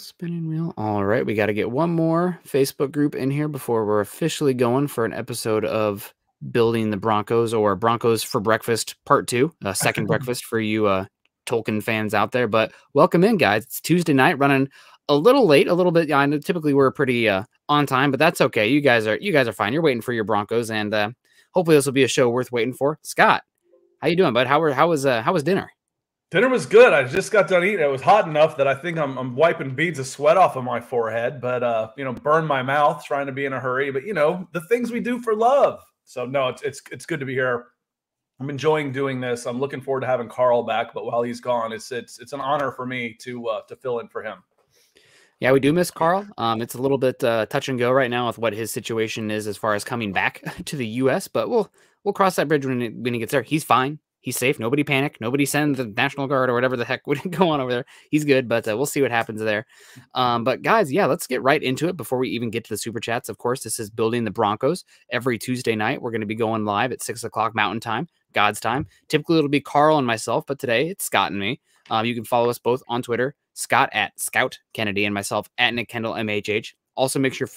Spinning wheel. All right, we got to get one more Facebook group in here before we're officially going for an episode of Building the Broncos, or Broncos for Breakfast Part 2, second breakfast for you Tolkien fans out there. But welcome in, guys. It's Tuesday night, running a little late, a little bit. I know typically we're pretty on time, but that's okay. You guys are fine. You're waiting for your Broncos, and hopefully this will be a show worth waiting for. Scott, how you doing, bud? How was dinner? Dinner was good. I just got done eating. It was hot enough that I think I'm wiping beads of sweat off of my forehead, but burn my mouth trying to be in a hurry. But the things we do for love. So no, it's good to be here. I'm enjoying doing this. I'm looking forward to having Carrell back. But while he's gone, it's an honor for me to fill in for him. Yeah, we do miss Carl. It's a little bit touch and go right now with what his situation is as far as coming back to the U.S. But we'll cross that bridge when he gets there. He's fine. He's safe. Nobody panic. Nobody send the National Guard or whatever the heck would go on over there. He's good, but we'll see what happens there. But guys, yeah, let's get right into it before we even get to the super chats. Of course, this is Building the Broncos. Every Tuesday night, we're going to be going live at 6 o'clock Mountain Time, God's time. Typically, it'll be Carl and myself, but today it's Scott and me. You can follow us both on Twitter, Scott at Scout Kennedy and myself at Nick Kendell MHH. Also, make sure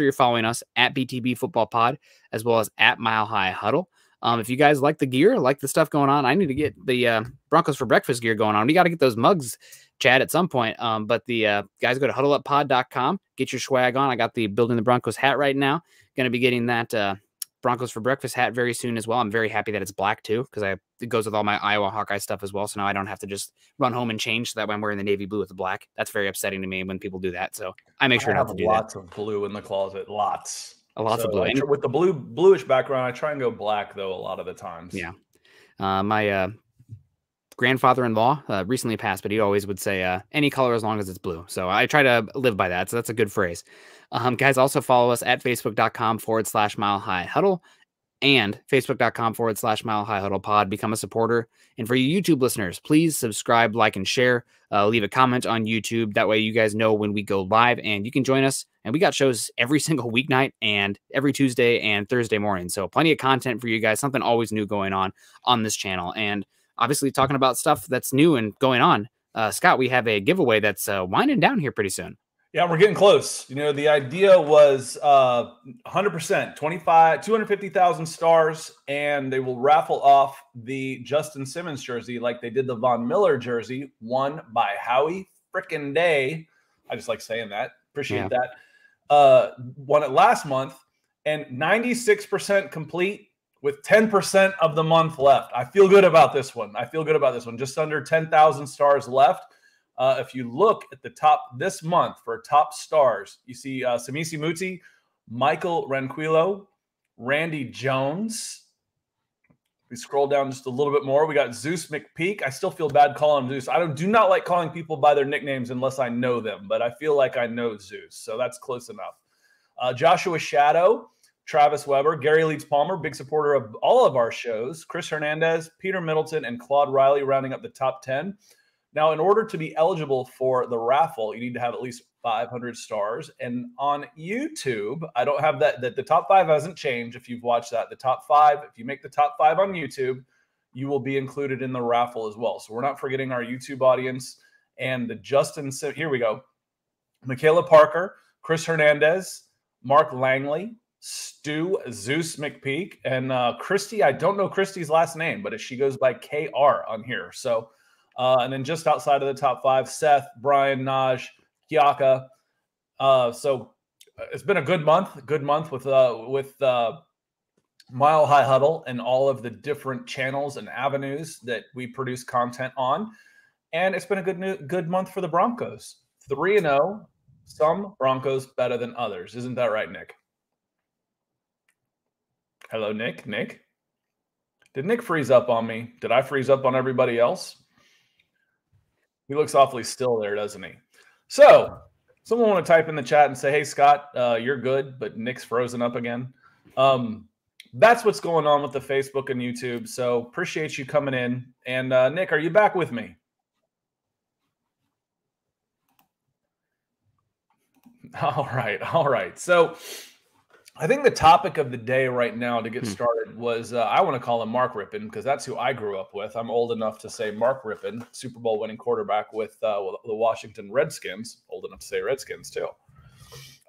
you're following us at BTB Football Pod as well as at Mile High Huddle. If you guys like the gear, like the stuff going on, I need to get the Broncos for Breakfast gear going on. We got to get those mugs, Chad, at some point. But the guys, go to huddleuppod.com, get your swag on. I got the Building the Broncos hat right now. Going to be getting that Broncos for Breakfast hat very soon as well. I'm very happy that it's black too, because it goes with all my Iowa Hawkeye stuff as well. So now I don't have to just run home and change so that when I'm wearing the navy blue with the black. That's very upsetting to me when people do that. So I make sure not to do that. Lots of blue in the closet, lots. Lots of blue. With the bluish background, I try and go black though a lot of the times. Yeah. My grandfather-in-law recently passed, but he always would say any color as long as it's blue. So I try to live by that. So that's a good phrase. Guys, also follow us at facebook.com/Mile High Huddle and facebook.com/Mile High Huddle Pod. Become a supporter. And for you YouTube listeners, please subscribe, like, and share. Leave a comment on YouTube. That way you guys know when we go live and you can join us. And we got shows every single weeknight and every Tuesday and Thursday morning. So plenty of content for you guys, something always new going on this channel. And obviously talking about stuff that's new and going on. Scott, we have a giveaway that's winding down here pretty soon. Yeah, we're getting close. The idea was 100%, 250,000 stars, and they will raffle off the Justin Simmons jersey like they did the Von Miller jersey, won by Howie frickin' Day. I just like saying that. Appreciate that. Won it last month, and 96% complete with 10% of the month left. I feel good about this one. Just under 10,000 stars left. If you look at the top this month for top stars, you see Samisi Muti, Michael Ranquillo, Randy Jones. We scroll down just a little bit more. We got Zeus McPeak. I still feel bad calling him Zeus. I do not like calling people by their nicknames unless I know them, but I feel like I know Zeus, so that's close enough. Joshua Shadow, Travis Weber, Gary Leeds Palmer, big supporter of all of our shows, Chris Hernandez, Peter Middleton, and Claude Riley rounding up the top 10. Now, in order to be eligible for the raffle, you need to have at least 500 stars. And on YouTube, I don't have that the top 5 hasn't changed if you've watched that. The top 5, if you make the top 5 on YouTube, you will be included in the raffle as well. So we're not forgetting our YouTube audience. And the here we go. Michaela Parker, Chris Hernandez, Mark Langley, Stu Zeus McPeak, and Christy. I don't know Christy's last name, but she goes by KR on here. So and then just outside of the top 5, Seth, Brian, Naj, Kiaka. So it's been a good month with Mile High Huddle and all of the different channels and avenues that we produce content on. And it's been a good month for the Broncos. 3-0, some Broncos better than others. Isn't that right, Nick? Hello, Nick. Nick? Did Nick freeze up on me? Did I freeze up on everybody else? He looks awfully still there, doesn't he? So, someone want to type in the chat and say, hey, Scott, you're good, but Nick's frozen up again. That's what's going on with the Facebook and YouTube. So, appreciate you coming in. And, Nick, are you back with me? All right. So, I think the topic of the day right now to get started was I want to call him Mark Rypien because that's who I grew up with. I'm old enough to say Mark Rypien, Super Bowl winning quarterback with the Washington Redskins. Old enough to say Redskins too.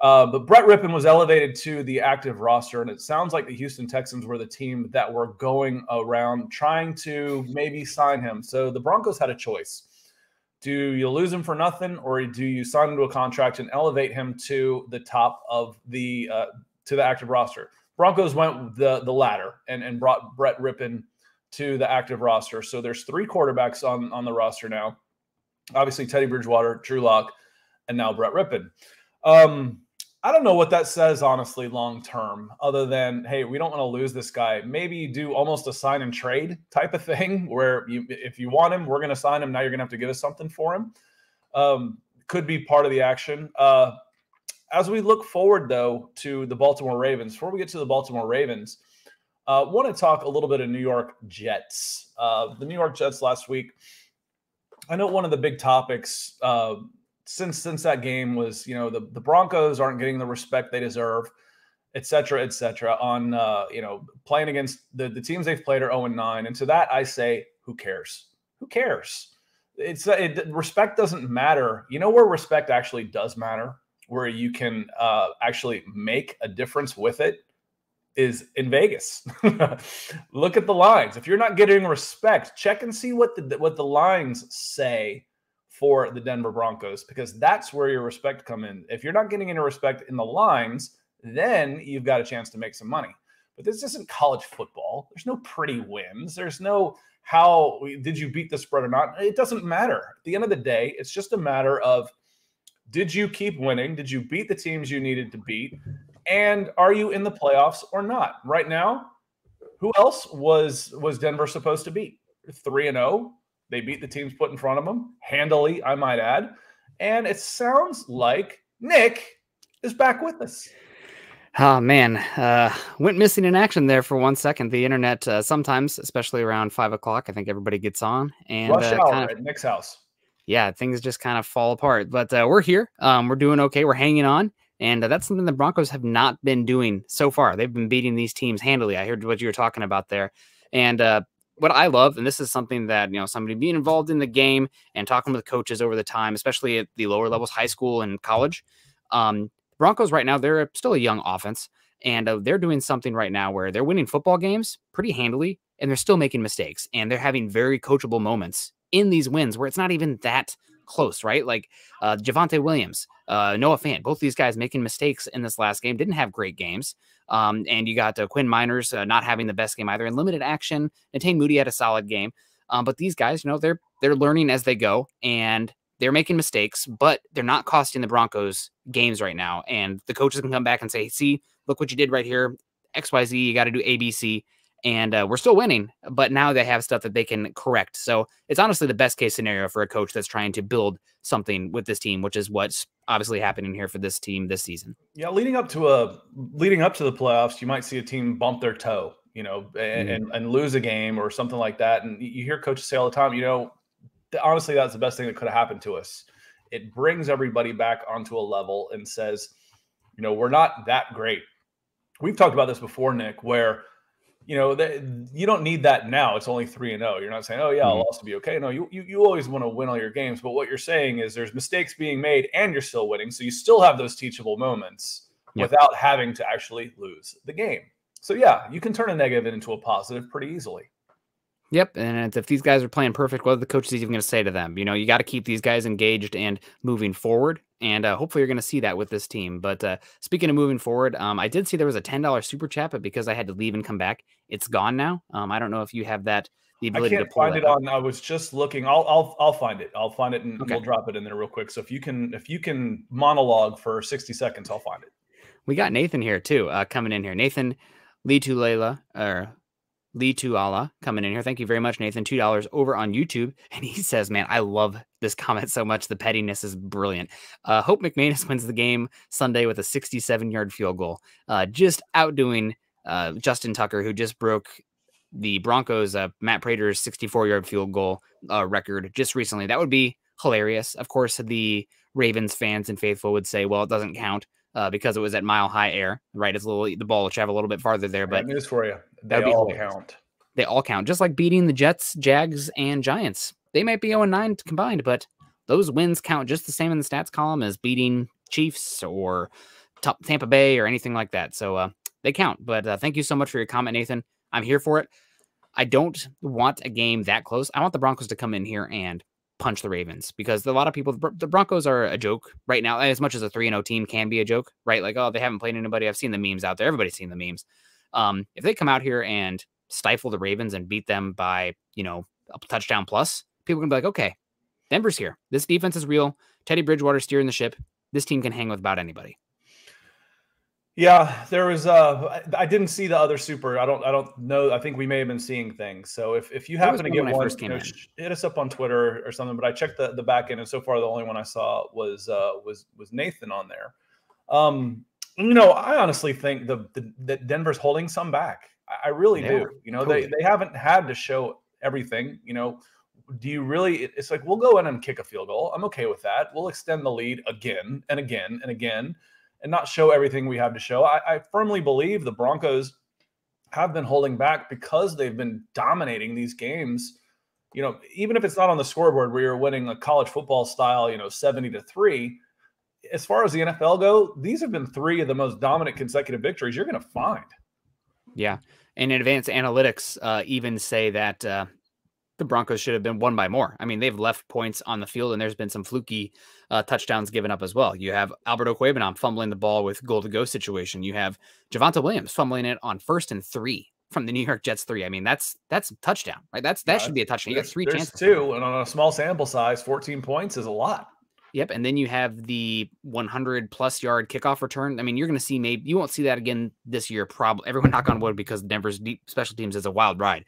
But Brett Rippon was elevated to the active roster, and it sounds like the Houston Texans were the team that were going around trying to maybe sign him. So the Broncos had a choice. Do you lose him for nothing, or do you sign him to a contract and elevate him to the top of the to the active roster? Broncos went the latter and brought Brett Rippon to the active roster. So there's 3 quarterbacks on the roster now. Obviously, Teddy Bridgewater, Drew Lock, and now Brett Rippon. I don't know what that says, honestly, long term, other than, hey, we don't want to lose this guy. Maybe you do almost a sign and trade type of thing where if you want him, we're going to sign him. Now you're going to have to give us something for him. Could be part of the action. As we look forward, though, to the Baltimore Ravens, before we get to the Baltimore Ravens, I want to talk a little bit of New York Jets. The New York Jets last week, I know one of the big topics since that game was, the Broncos aren't getting the respect they deserve, et cetera, on, playing against the teams they've played are 0-9. And to that, I say, who cares? Who cares? Respect doesn't matter. You know where respect actually does matter, where you can actually make a difference with it, is in Vegas. Look at the lines. If you're not getting respect, check and see what the lines say for the Denver Broncos, because that's where your respect come in. If you're not getting any respect in the lines, then you've got a chance to make some money. But this isn't college football. There's no pretty wins. There's no how did you beat the spread or not. It doesn't matter. At the end of the day, it's just a matter of, did you keep winning? Did you beat the teams you needed to beat? And are you in the playoffs or not? Right now, who else was Denver supposed to beat? 3-0. They beat the teams put in front of them handily, I might add. And it sounds like Nick is back with us. Oh, man. Went missing in action there for 1 second. The internet, sometimes, especially around 5 o'clock, I think everybody gets on. And rush hour at Nick's house. Yeah, things just kind of fall apart. But we're here. We're doing okay. We're hanging on. And that's something the Broncos have not been doing so far. They've been beating these teams handily. I heard what you were talking about there. And what I love, and this is something that, somebody being involved in the game and talking with coaches over the time, especially at the lower levels, high school and college. Broncos right now, they're still a young offense, and they're doing something right now where they're winning football games pretty handily, and they're still making mistakes, and they're having very coachable moments in these wins where it's not even that close, right? Like Javonte Williams, Noah Fant, both these guys making mistakes in this last game, didn't have great games. And you got Quinn Miners not having the best game either in limited action. Natane Moody had a solid game. But these guys, they're learning as they go, and they're making mistakes, but they're not costing the Broncos games right now. And the coaches can come back and say, see, look what you did right here. XYZ, you got to do ABC. And we're still winning, but now they have stuff that they can correct. So it's honestly the best case scenario for a coach that's trying to build something with this team, which is what's obviously happening here for this team this season. Yeah, leading up to the playoffs, you might see a team bump their toe, and lose a game or something like that. And you hear coaches say all the time, honestly, that's the best thing that could have happened to us. It brings everybody back onto a level and says, we're not that great. We've talked about this before, Nick, where you don't need that now. It's only 3-0. You're not saying, oh, yeah, I'll also be okay. No, you always want to win all your games. But what you're saying is there's mistakes being made and you're still winning. So you still have those teachable moments without having to actually lose the game. So, yeah, you can turn a negative into a positive pretty easily. Yep, and if these guys are playing perfect, what are the coaches even going to say to them? You got to keep these guys engaged and moving forward, and hopefully you're going to see that with this team. But speaking of moving forward, I did see there was a $10 super chat, but because I had to leave and come back, it's gone now. I don't know if you have the ability to pull find it on. I was just looking. I'll find it. I'll find it, and we'll drop it in there real quick. So if you can monologue for 60 seconds, I'll find it. We got Nathan here too, coming in here. Nathan Lee Tuala coming in here. Thank you very much, Nathan. $2 over on YouTube. And he says, man, I love this comment so much. The pettiness is brilliant. Hope McManus wins the game Sunday with a 67-yard field goal. Just outdoing Justin Tucker, who just broke the Broncos, Matt Prater's 64-yard field goal record just recently. That would be hilarious. Of course, the Ravens fans and faithful would say, well, it doesn't count. because it was at mile high air, right? It's the ball will travel a little bit farther there, but news for you. They all count. They all count, just like beating the Jets, Jags, and Giants. They might be 0-9 combined, but those wins count just the same in the stats column as beating Chiefs or Tampa Bay or anything like that. So they count. But thank you so much for your comment, Nathan. I'm here for it. I don't want a game that close. I want the Broncos to come in here and punch the Ravens, because a lot of people, the Broncos are a joke right now, as much as a 3-0 team can be a joke, right? Like, oh, they haven't played anybody. I've seen the memes out there. Everybody's seen the memes. If they come out here and stifle the Ravens and beat them by, a touchdown plus, people can be like, okay, Denver's here. This defense is real. Teddy Bridgewater steering the ship. This team can hang with about anybody. Yeah, there was I didn't see the other super. I don't know. I think we may have been seeing things. So if you happen to get one, hit us up on Twitter or something. But I checked the back end, and so far the only one I saw was Nathan on there. I honestly think that Denver's holding some back. I really do. They haven't had to show everything. Do you really? It's like, we'll go in and kick a field goal. I'm okay with that. We'll extend the lead again and again and again, and not show everything we have to show. I firmly believe the Broncos have been holding back because they've been dominating these games. Even if it's not on the scoreboard where you're winning a college football style, 70-3. As far as the NFL go, these have been 3 of the most dominant consecutive victories you're going to find. Yeah. And advanced analytics even say that the Broncos should have been won by more. I mean, they've left points on the field, and there's been some fluky touchdowns given up as well. You have Alberto Cuebanam fumbling the ball with goal-to-go situation. You have Javonte Williams fumbling it on 1st and 3 from the New York Jets 3. I mean, that's a touchdown, right? That should be a touchdown. You got 3 chances. 2, and on a small sample size, 14 points is a lot. Yep, and then you have the 100-plus yard kickoff return. I mean, you're going to see, maybe you won't see that again this year. Probably, everyone knock on wood, because Denver's deep special teams is a wild ride.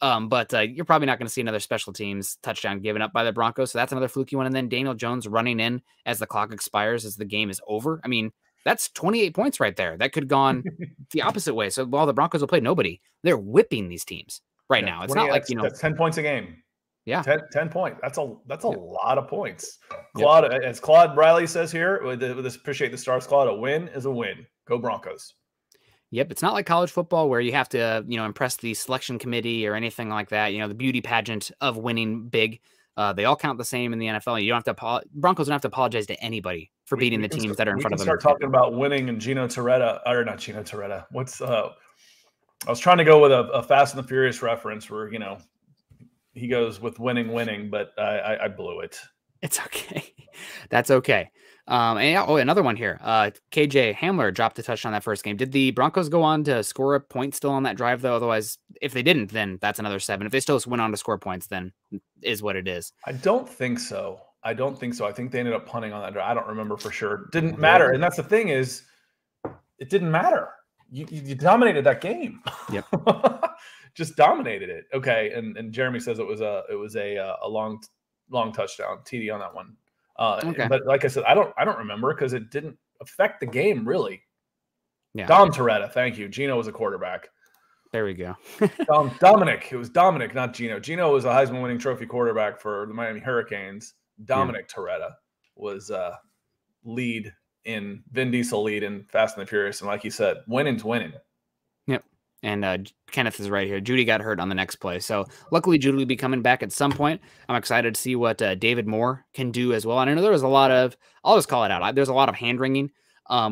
But you're probably not going to see another special teams touchdown given up by the Broncos. So that's another fluky one. And then Daniel Jones running in as the clock expires, as the game is over. I mean, that's 28 points right there. That could have gone the opposite way. So while the Broncos will play nobody, they're whipping these teams right now. It's not like that's 10 points a game. Yeah, 10 points. That's a lot of points. Claude, as Claude Riley says here, with this, appreciate the stars, Claude. A win is a win. Go Broncos. Yep, it's not like college football where you have to, impress the selection committee or anything like that. The beauty pageant of winning big. They all count the same in the NFL. You don't have to. Broncos don't have to apologize to anybody for beating the teams that are in front of them. Start talking about winning and Gino Torretta, or not Gino Torretta. I was trying to go with a Fast and the Furious reference where he goes with winning, but I blew it. It's okay. That's okay. Another one here. KJ Hamler dropped a touchdown that first game. Did the Broncos go on to score a point still on that drive, though? Otherwise, if they didn't, then that's another 7. If they still went on to score points, then is what it is. I don't think so. I think they ended up punting on that drive. I don't remember for sure. Didn't matter. And that's the thing, is it didn't matter. You dominated that game. Yep. Just dominated it. Okay. And Jeremy says it was a long touchdown TD on that one. Okay. But like I said, I don't remember, because it didn't affect the game really. Yeah. Dom Torretta. Thank you. Gino was a quarterback. There we go. Dominic. It was Dominic, not Gino. Gino was a Heisman winning trophy quarterback for the Miami Hurricanes. Dominic Torretta was Vin Diesel lead in Fast and the Furious. And like you said, winning's winning. Yep. And Kenneth is right here. Judy got hurt on the next play. So luckily, Judy will be coming back at some point. I'm excited to see what David Moore can do as well. And I know there was a lot of, I'll just call it out, there's a lot of hand-wringing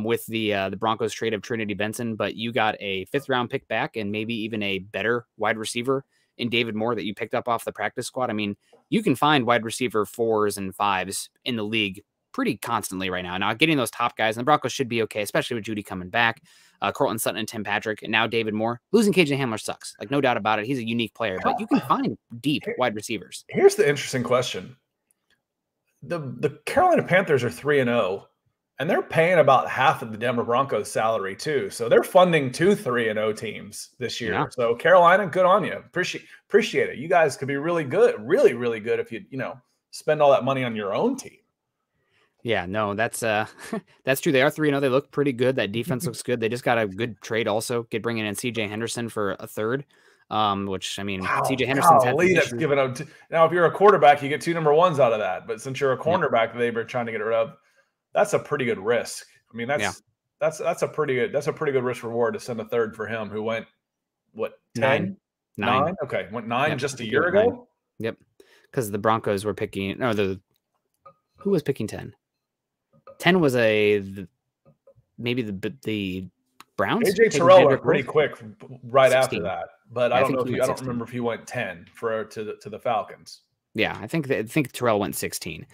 with the Broncos trade of Trinity Benson, but you got a 5th-round pick back and maybe even a better wide receiver in David Moore that you picked up off the practice squad. I mean, you can find wide receiver 4s and 5s in the league pretty constantly right now. Now, getting those top guys, and the Broncos should be okay, especially with Judy coming back, Cortland Sutton and Tim Patrick, and now David Moore. Losing KJ Hamler sucks. Like, no doubt about it. He's a unique player, but you can find deep wide receivers. Here's the interesting question. The Carolina Panthers are 3-0, and they're paying about half of the Denver Broncos salary too. So they're funding 2 3-0 teams this year. Yeah. So Carolina, good on you. Appreciate it. You guys could be really good, really, really good if you spend all that money on your own team. Yeah, no, that's that's true. They are 3-0. They look pretty good. That defense looks good. They just got a good trade also. Bringing in CJ Henderson for a 3rd, which, I mean, CJ Henderson's had that's given up. Now, if you're a quarterback, you get 2 number 1s out of that. But since you're a cornerback, they were trying to get rid of. That's a pretty good risk. I mean, that's That's a pretty good risk reward to send a third for him who went what 10? 9? Okay, went 9 Yep, just a year ago. 9. Yep, because the Broncos were picking. No, who was picking 10? 10 was maybe the Browns. AJ Terrell went pretty quick right 16. after that, but Yeah, I don't remember if he went 10 to the Falcons. Yeah, I think Terrell went 16,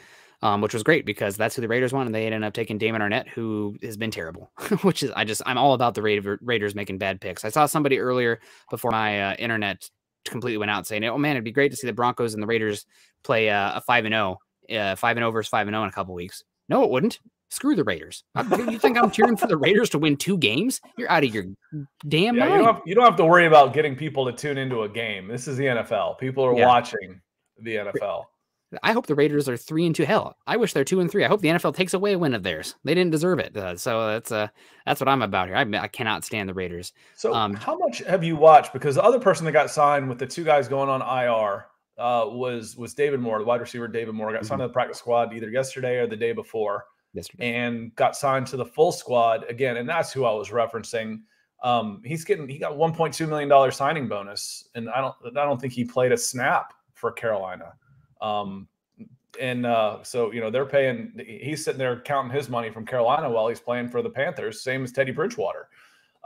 which was great because that's who the Raiders want, and they ended up taking Damon Arnett, who has been terrible. Which is I'm all about the Raiders making bad picks. I saw somebody earlier before my internet completely went out saying, "Oh man, it'd be great to see the Broncos and the Raiders play a 5-0, 5-0 versus 5-0 in a couple weeks." No, it wouldn't. Screw the Raiders. You think I'm cheering for the Raiders to win 2 games? You're out of your damn mind. You don't have to worry about getting people to tune into a game. This is the NFL. People are watching the NFL. I hope the Raiders are 3-2. Hell, I wish they're 2-3. I hope the NFL takes away a win of theirs. They didn't deserve it. So that's what I'm about here. I cannot stand the Raiders. So how much have you watched? Because the other person that got signed with the 2 guys going on IR was David Moore, the wide receiver. David Moore got signed to the practice squad either yesterday or the day before. And got signed to the full squad again, and that's who I was referencing. He got $1.2 million signing bonus, and I don't think he played a snap for Carolina. So they're paying. He's sitting there counting his money from Carolina while he's playing for the Panthers, same as Teddy Bridgewater.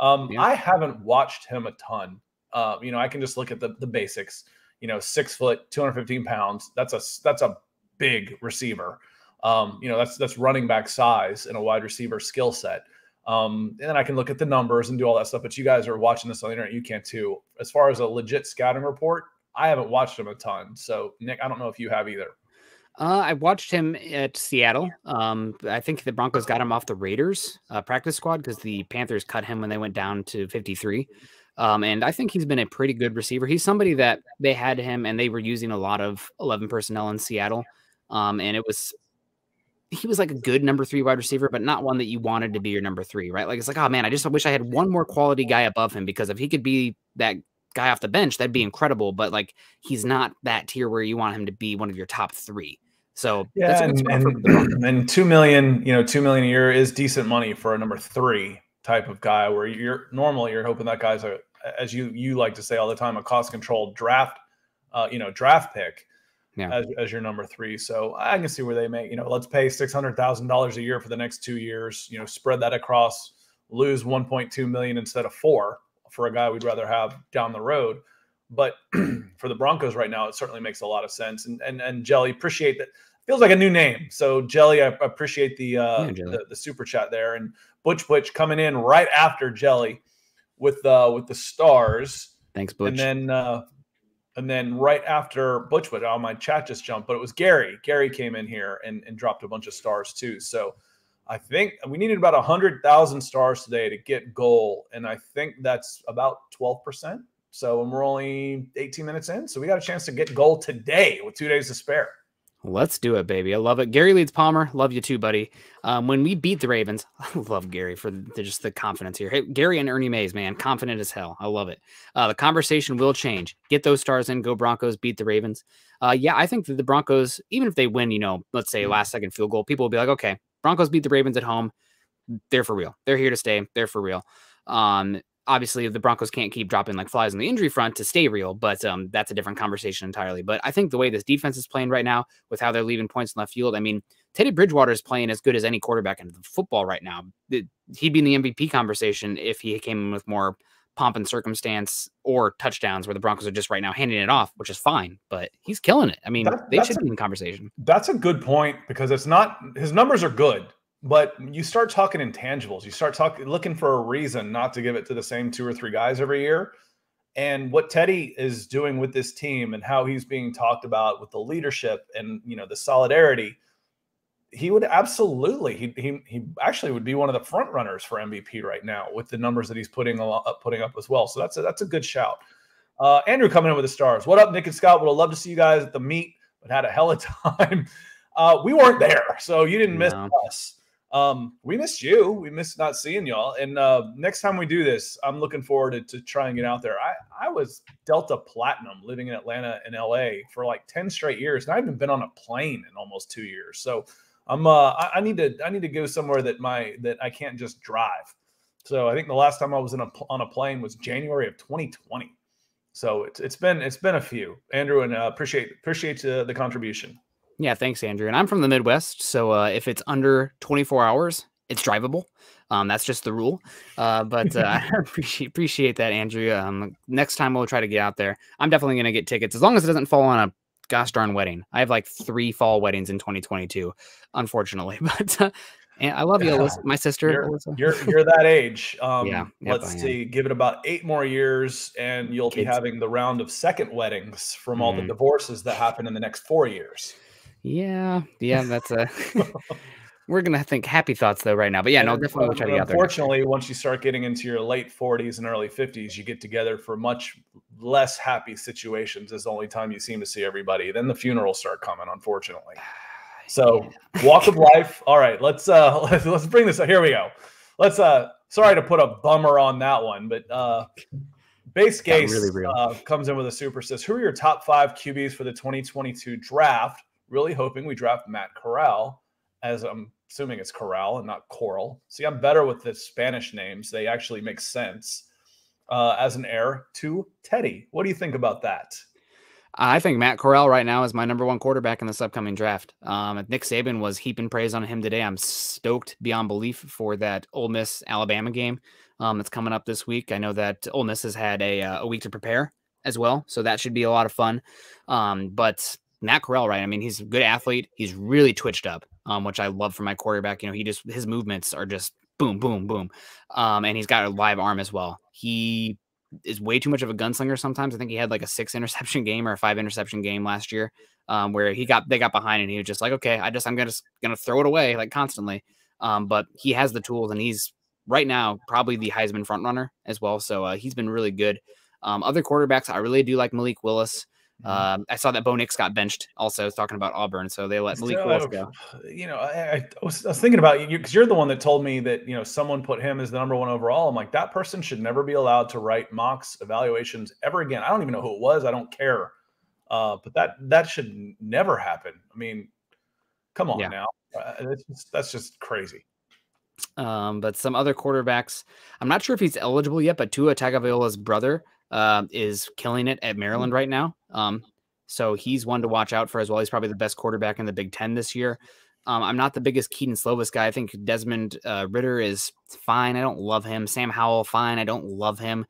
I haven't watched him a ton. I can just look at the basics. 6 foot, 215 pounds. That's a big receiver. That's running back size and a wide receiver skill set. And then I can look at the numbers and do all that stuff. But you guys are watching this on the internet. You can too. As far as a legit scouting report, I haven't watched him a ton. So Nick, I don't know if you have either. I watched him at Seattle. I think the Broncos got him off the Raiders practice squad because the Panthers cut him when they went down to 53. And I think he's been a pretty good receiver. He's somebody that they had him and they were using a lot of 11 personnel in Seattle. And he was like a good number 3 wide receiver, but not one that you wanted to be your number 3, right? Like, it's like, oh man, I just wish I had one more quality guy above him, because if he could be that guy off the bench, that'd be incredible. But like, he's not that tier where you want him to be one of your top 3. So yeah, and $2 million, $2 million a year is decent money for a number 3 type of guy, where you're hoping that guy's as you like to say all the time, a cost controlled draft pick. Yeah. As your number 3. So I can see where they make, let's pay $600,000 a year for the next 2 years, spread that across, lose $1.2 million instead of 4 for a guy we'd rather have down the road. But for the Broncos right now, it certainly makes a lot of sense. And Jelly, appreciate that. Feels like a new name. So Jelly, I appreciate the super chat there. And Butch coming in right after Jelly with the stars. Thanks, Butch. And then right after Butch, my chat just jumped, but it was Gary. Gary came in here and dropped a bunch of stars too. So I think we needed about 100,000 stars today to get goal. And I think that's about 12%. So we're only 18 minutes in. So we got a chance to get goal today with 2 days to spare. Let's do it, baby. I love it. Gary Leeds Palmer, love you too, buddy. When we beat the Ravens, I love Gary for just the confidence here. Hey, Gary and Ernie Mays, man, confident as hell. I love it. The conversation will change. Get those stars in. Go Broncos. Beat the Ravens. Yeah, I think that the Broncos, even if they win, let's say last second field goal, people will be like, okay, Broncos beat the Ravens at home. They're for real. They're here to stay. They're for real. Obviously, the Broncos can't keep dropping like flies on the injury front to stay real, but that's a different conversation entirely. But I think the way this defense is playing right now, with how they're leaving points in left field, I mean, Teddy Bridgewater is playing as good as any quarterback in football right now. He'd be in the MVP conversation if he came in with more pomp and circumstance or touchdowns, where the Broncos are just right now handing it off, which is fine, but he's killing it. I mean, they should be in the conversation. That's a good point, because it's not, his numbers are good. But you start talking intangibles. You start looking for a reason not to give it to the same 2 or 3 guys every year. And what Teddy is doing with this team and how he's being talked about with the leadership and, the solidarity, he would absolutely, he actually would be one of the front runners for MVP right now with the numbers that he's putting up as well. So that's a good shout. Andrew coming in with the stars. What up, Nick and Scott? Would have loved to see you guys at the meet, but had a hell of a time. We weren't there, so you didn't miss us. We missed you. We missed not seeing y'all. And next time we do this, I'm looking forward to try and get out there. I was Delta Platinum living in Atlanta and LA for like 10 straight years, and I haven't been on a plane in almost 2 years. So I need to go somewhere that I can't just drive. So I think the last time I was on a plane was January of 2020. So it's been a few, Andrew, and appreciate the contribution. Yeah, thanks, Andrew. And I'm from the Midwest, so if it's under 24 hours, it's drivable. That's just the rule. But I appreciate that, Andrew. Next time we'll try to get out there. I'm definitely going to get tickets as long as it doesn't fall on a gosh darn wedding. I have like 3 fall weddings in 2022, unfortunately. But and I love you, Alyssa, my sister. You're that age. Yeah, let's see. Give it about 8 more years, and you'll be having the round of second weddings from all the divorces that happen in the next 4 years. Yeah, that's we're gonna think happy thoughts though right now, but yeah, no, definitely we'll try to get out there. Unfortunately, once you start getting into your late 40s and early 50s, you get together for much less happy situations. Is the only time you seem to see everybody. Then the funerals start coming, unfortunately. So walk of life. All right, let's bring this up. Here we go. Let's sorry to put a bummer on that one, but Base Case comes in with a super says, who are your top 5 QBs for the 2022 draft? Really hoping we draft Matt Carrell, as I'm assuming it's Carrell and not Coral. See, I'm better with the Spanish names. They actually make sense. As an heir to Teddy. What do you think about that? I think Matt Carrell right now is my #1 quarterback in this upcoming draft. Nick Saban was heaping praise on him today. I'm stoked beyond belief for that Ole Miss Alabama game that's coming up this week. I know that Ole Miss has had a week to prepare as well, so that should be a lot of fun. But Matt Carrell, right? I mean, he's a good athlete. He's really twitched up, which I love for my quarterback. You know, his movements are just boom, boom, boom. And he's got a live arm as well. He is way too much of a gunslinger sometimes. I think he had like a 6 interception game or a 5 interception game last year, where they got behind and he was just like, okay, I'm gonna throw it away like constantly. But he has the tools, and he's right now probably the Heisman front runner as well. So he's been really good. Other quarterbacks, I really do like Malik Willis. I saw that Bo Nix got benched also. I was talking about Auburn, so they let Malik Willis go. You know, I was thinking about you because you're the one that told me that, you know, someone put him as the #1 overall. I'm like, that person should never be allowed to write mocks evaluations ever again. I don't even know who it was. I don't care. But that should never happen. I mean, come on now. That's just crazy. But some other quarterbacks, I'm not sure if he's eligible yet, but Tua Tagovailoa's brother is killing it at Maryland right now. So he's one to watch out for as well. He's probably the best quarterback in the Big Ten this year. I'm not the biggest Keaton Slovis guy. I think Desmond Ritter is fine. I don't love him. Sam Howell, fine. I don't love him.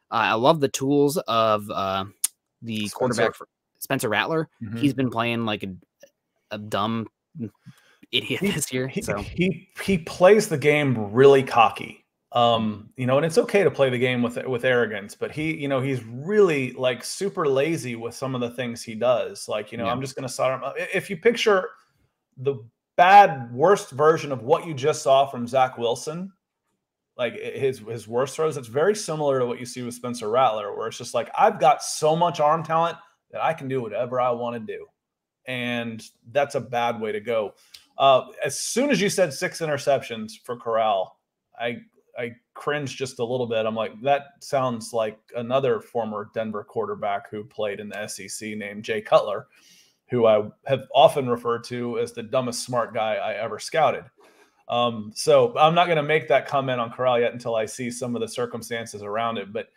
I love the tools of the quarterback for Spencer Rattler. He's been playing like a dumb idiot this year. So he plays the game really cocky. You know, and it's okay to play the game with arrogance, but he's really like super lazy with some of the things he does. Like, you know, I'm just going to start him. If you picture the worst version of what you just saw from Zach Wilson, like his worst throws, it's very similar to what you see with Spencer Rattler, where it's just like, I've got so much arm talent that I can do whatever I want to do. And that's a bad way to go. As soon as you said 6 interceptions for Carrell, I cringed just a little bit. I'm like, that sounds like another former Denver quarterback who played in the SEC named Jay Cutler, who I have often referred to as the dumbest smart guy I ever scouted. So I'm not going to make that comment on Carrell yet until I see some of the circumstances around it. But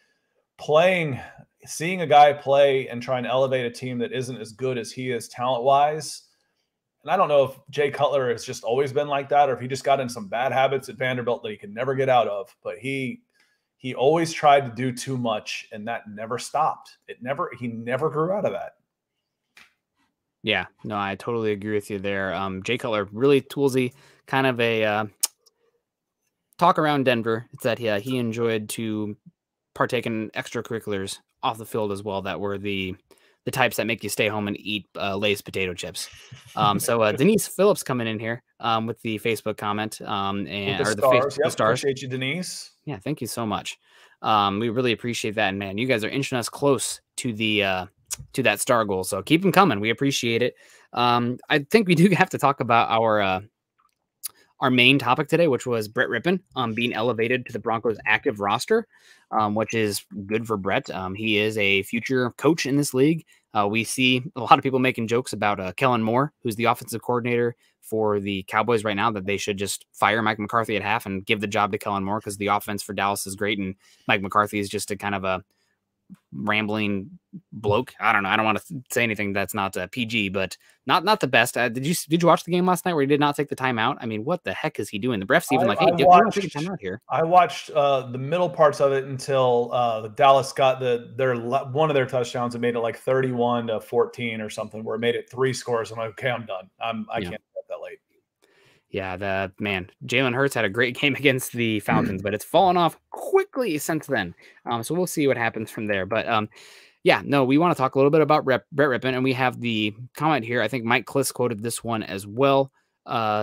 seeing a guy play and trying to elevate a team that isn't as good as he is talent-wise, and I don't know if Jay Cutler has just always been like that, or if he just got in some bad habits at Vanderbilt that he could never get out of. But he always tried to do too much, and that never stopped. He never grew out of that. Yeah, no, I totally agree with you there. Jay Cutler, really toolsy, kind of a talk around Denver. It's that he enjoyed to partake in extracurriculars off the field as well that were the types that make you stay home and eat Lay's potato chips. So Denise Phillips coming in here with the Facebook comment and the stars. Appreciate you, Denise. Yeah, thank you so much. We really appreciate that, and man, you guys are inching us close to the to that star goal. So keep them coming. We appreciate it. I think we do have to talk about our main topic today, which was Brett Rippon being elevated to the Broncos active roster, which is good for Brett. He is a future coach in this league. We see a lot of people making jokes about Kellen Moore, who's the offensive coordinator for the Cowboys right now, that they should just fire Mike McCarthy at half and give the job to Kellen Moore because the offense for Dallas is great, and Mike McCarthy is just a kind of a rambling bloke. I don't know. I don't want to say anything that's not PG, but not the best. Did you watch the game last night where he did not take the timeout? I mean, what the heck is he doing? The refs even hey, we want to take a timeout here. I watched the middle parts of it until the Dallas got one of their touchdowns and made it like 31-14 or something, where it made it 3 scores. I'm like, okay, I'm done. I can't get that late. Yeah, Jalen Hurts had a great game against the Falcons, but it's fallen off quickly since then. So we'll see what happens from there. But we want to talk a little bit about Brett Rippon, and we have the comment here. I think Mike Kliss quoted this one as well,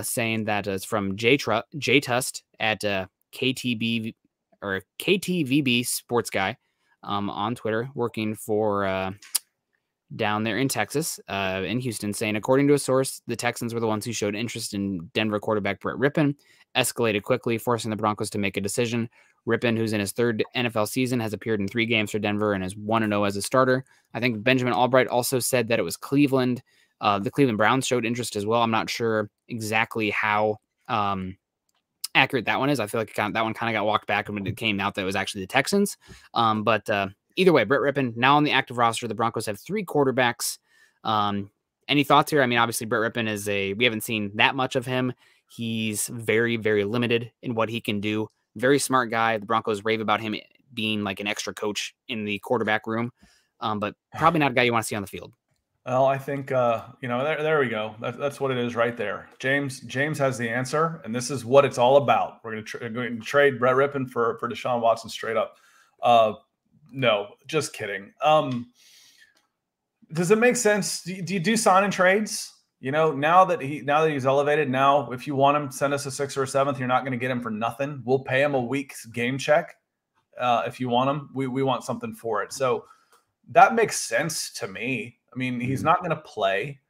saying that it's from Jay Tust at KTB or KTVB Sports Guy on Twitter, working for down there in Texas, in Houston, saying, according to a source, the Texans were the ones who showed interest in Denver quarterback Brett Rippon, escalated quickly, forcing the Broncos to make a decision. Rippon, who's in his 3rd NFL season, has appeared in 3 games for Denver and is 1-0 as a starter. I think Benjamin Albright also said that it was Cleveland. The Cleveland Browns showed interest as well. I'm not sure exactly how accurate that one is. I feel like that one kind of got walked back when it came out that it was actually the Texans. But either way, Brett Rippon now on the active roster. The Broncos have 3 quarterbacks. Any thoughts here? I mean, obviously Brett Rippon we haven't seen that much of him. He's very, very limited in what he can do. Very smart guy. The Broncos rave about him being like an extra coach in the quarterback room, but probably not a guy you want to see on the field. Well, I think, there we go. That's what it is right there. James has the answer, and this is what it's all about. We're going to trade Brett Rippon for Deshaun Watson straight up. No, just kidding. Does it make sense? Do you do sign and trades? Now that he's elevated, now if you want him, send us a 6th or a 7th. You're not going to get him for nothing. We'll pay him a week's game check. If you want him, we want something for it. So that makes sense to me. I mean, he's not going to play.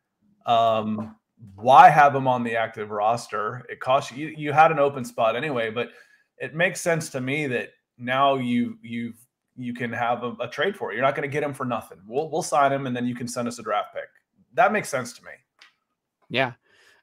Why have him on the active roster? It costs you. You had an open spot anyway, but it makes sense to me that now you can have a trade for it. You're not going to get him for nothing. We'll sign him, and then you can send us a draft pick. That makes sense to me. Yeah,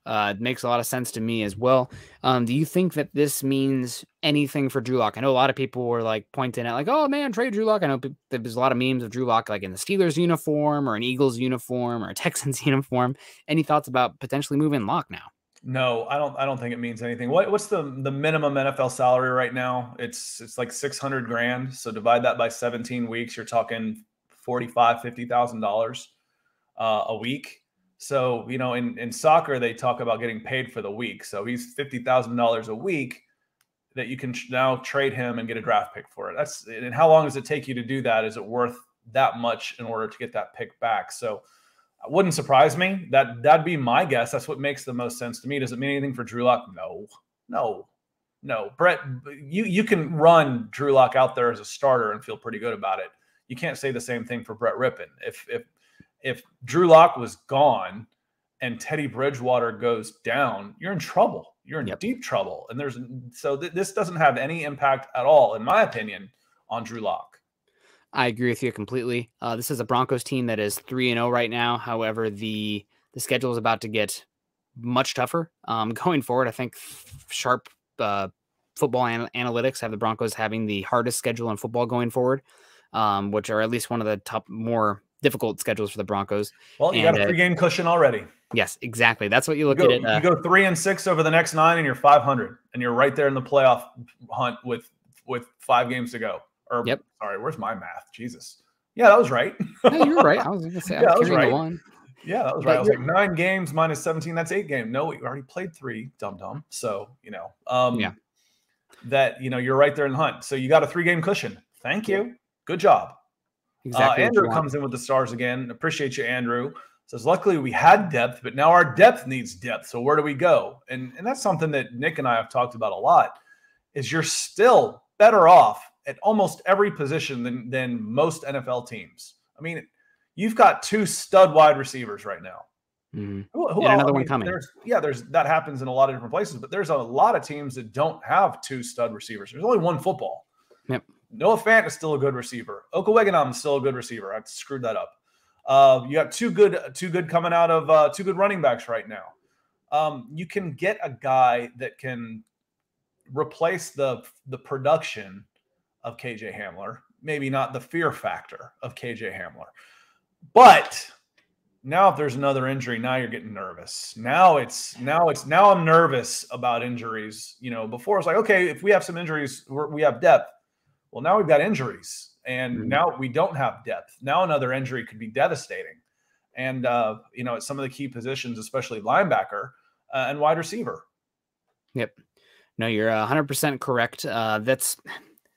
it makes a lot of sense to me as well. Do you think that this means anything for Drew Lock? I know a lot of people were like pointing at like, oh man, trade Drew Lock. I know there's a lot of memes of Drew Lock like in the Steelers uniform or an Eagles uniform or a Texans uniform. Any thoughts about potentially moving Lock now? No, I don't think it means anything. What's the minimum NFL salary right now? It's like $600,000. So divide that by 17 weeks. You're talking $45,000-$50,000 a week. So, in soccer, they talk about getting paid for the week. So he's $50,000 a week that you can now trade him and get a draft pick for it. And how long does it take you to do that? Is it worth that much in order to get that pick back? So it wouldn't surprise me. That'd be my guess. That's what makes the most sense to me. Does it mean anything for Drew Lock? No. Brett, you can run Drew Lock out there as a starter and feel pretty good about it. You can't say the same thing for Brett Rippon. If Drew Lock was gone and Teddy Bridgewater goes down, you're in trouble. You're in deep trouble. And this doesn't have any impact at all, in my opinion, on Drew Lock. I agree with you completely. This is a Broncos team that is 3-0 right now. However, the schedule is about to get much tougher going forward. I think Sharp Football Analytics have the Broncos having the hardest schedule in football going forward, which are at least one of the top more difficult schedules for the Broncos. Well, you got a 3-game cushion already. Yes, exactly. That's what you look at it. You go 3-6 over the next 9, and you're 500, and you're right there in the playoff hunt with 5 games to go. Sorry, where's my math? Jesus. Yeah, that was right. No, you were right. I was going to say, that was right. One. Yeah, that was right. I was like 9 games minus 17. That's 8 games. No, we already played 3. Dum. So that you're right there in the hunt. So you got a 3-game cushion. Thank you. Good job. Exactly. Andrew comes in with the stars again. Appreciate you, Andrew. Says, luckily we had depth, but now our depth needs depth. So where do we go? And that's something that Nick and I have talked about a lot, is you're still better off at almost every position than most NFL teams. I mean, you've got 2 stud wide receivers right now. Mm-hmm. Who another one coming. That happens in a lot of different places, but there's a lot of teams that don't have 2 stud receivers. There's only one football. Yep. Noah Fant is still a good receiver. Okaweganaam is still a good receiver. I screwed that up. You got two good coming out of two good running backs right now. You can get a guy that can replace the production of KJ Hamler, maybe not the fear factor of KJ Hamler, but now if there's another injury, now you're getting nervous. Now I'm nervous about injuries. You know, before it's like, okay, if we have some injuries, we have depth. Well, now we've got injuries, and now we don't have depth. Now another injury could be devastating. And you know, at some of the key positions, especially linebacker and wide receiver. Yep. No, you're 100% correct. That's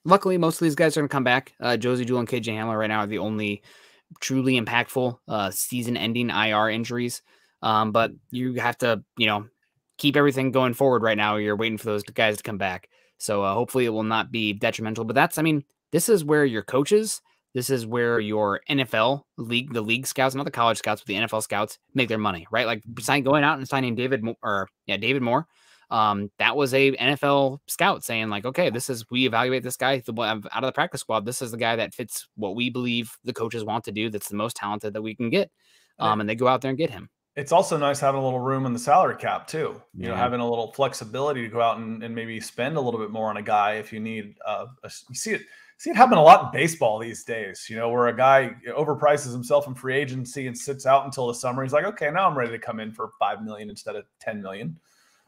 luckily most of these guys are going to come back. Josie Jewell and KJ Hamler right now are the only truly impactful season-ending IR injuries. But you have to, you know, keep everything going forward right now. You're waiting for those guys to come back. So hopefully it will not be detrimental. But that's, I mean, this is where your coaches, this is where your NFL league, the league scouts, not the college scouts, but the NFL scouts make their money, right? Like going out and signing David Moore. That was a NFL scout saying like, okay, we evaluate this guy out of the practice squad. This is the guy that fits what we believe the coaches want to do. That's the most talented that we can get. And they go out there and get him. It's also nice having a little room in the salary cap too. You know, having a little flexibility to go out and maybe spend a little bit more on a guy if you need. You see it happen a lot in baseball these days. You know, where a guy overprices himself in free agency and sits out until the summer. He's like, okay, now I'm ready to come in for $5 million instead of $10 million.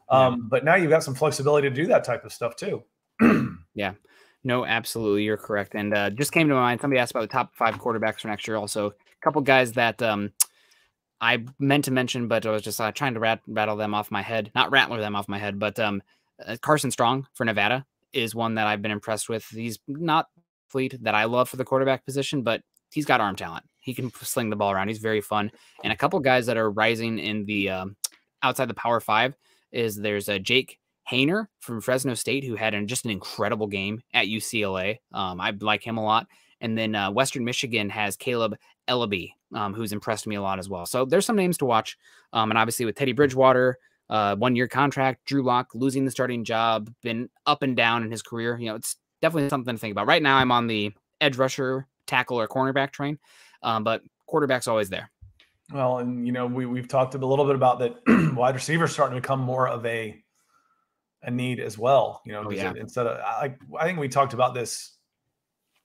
But now you've got some flexibility to do that type of stuff too. Yeah, no, absolutely. You're correct. And just came to mind, somebody asked about the top 5 quarterbacks for next year. Also, a couple guys that I meant to mention, but I was just trying to rattle them off my head. Not rattler them off my head, but Carson Strong for Nevada is one that I've been impressed with. He's not fleet that I love for the quarterback position, but he's got arm talent. He can sling the ball around. He's very fun. And a couple guys that are rising in the outside the Power 5 there's a Jake Hayner from Fresno State who had just an incredible game at UCLA. I like him a lot. And then Western Michigan has Caleb Ellaby, who's impressed me a lot as well. So there's some names to watch. And obviously with Teddy Bridgewater, 1-year contract, Drew Lock losing the starting job, been up and down in his career. You know, it's definitely something to think about. Right now I'm on the edge rusher, tackle, or cornerback train, but quarterback's always there. Well, and you know, we've talked a little bit about that wide receiver starting to become more of a need as well. You know, instead of I think we talked about this.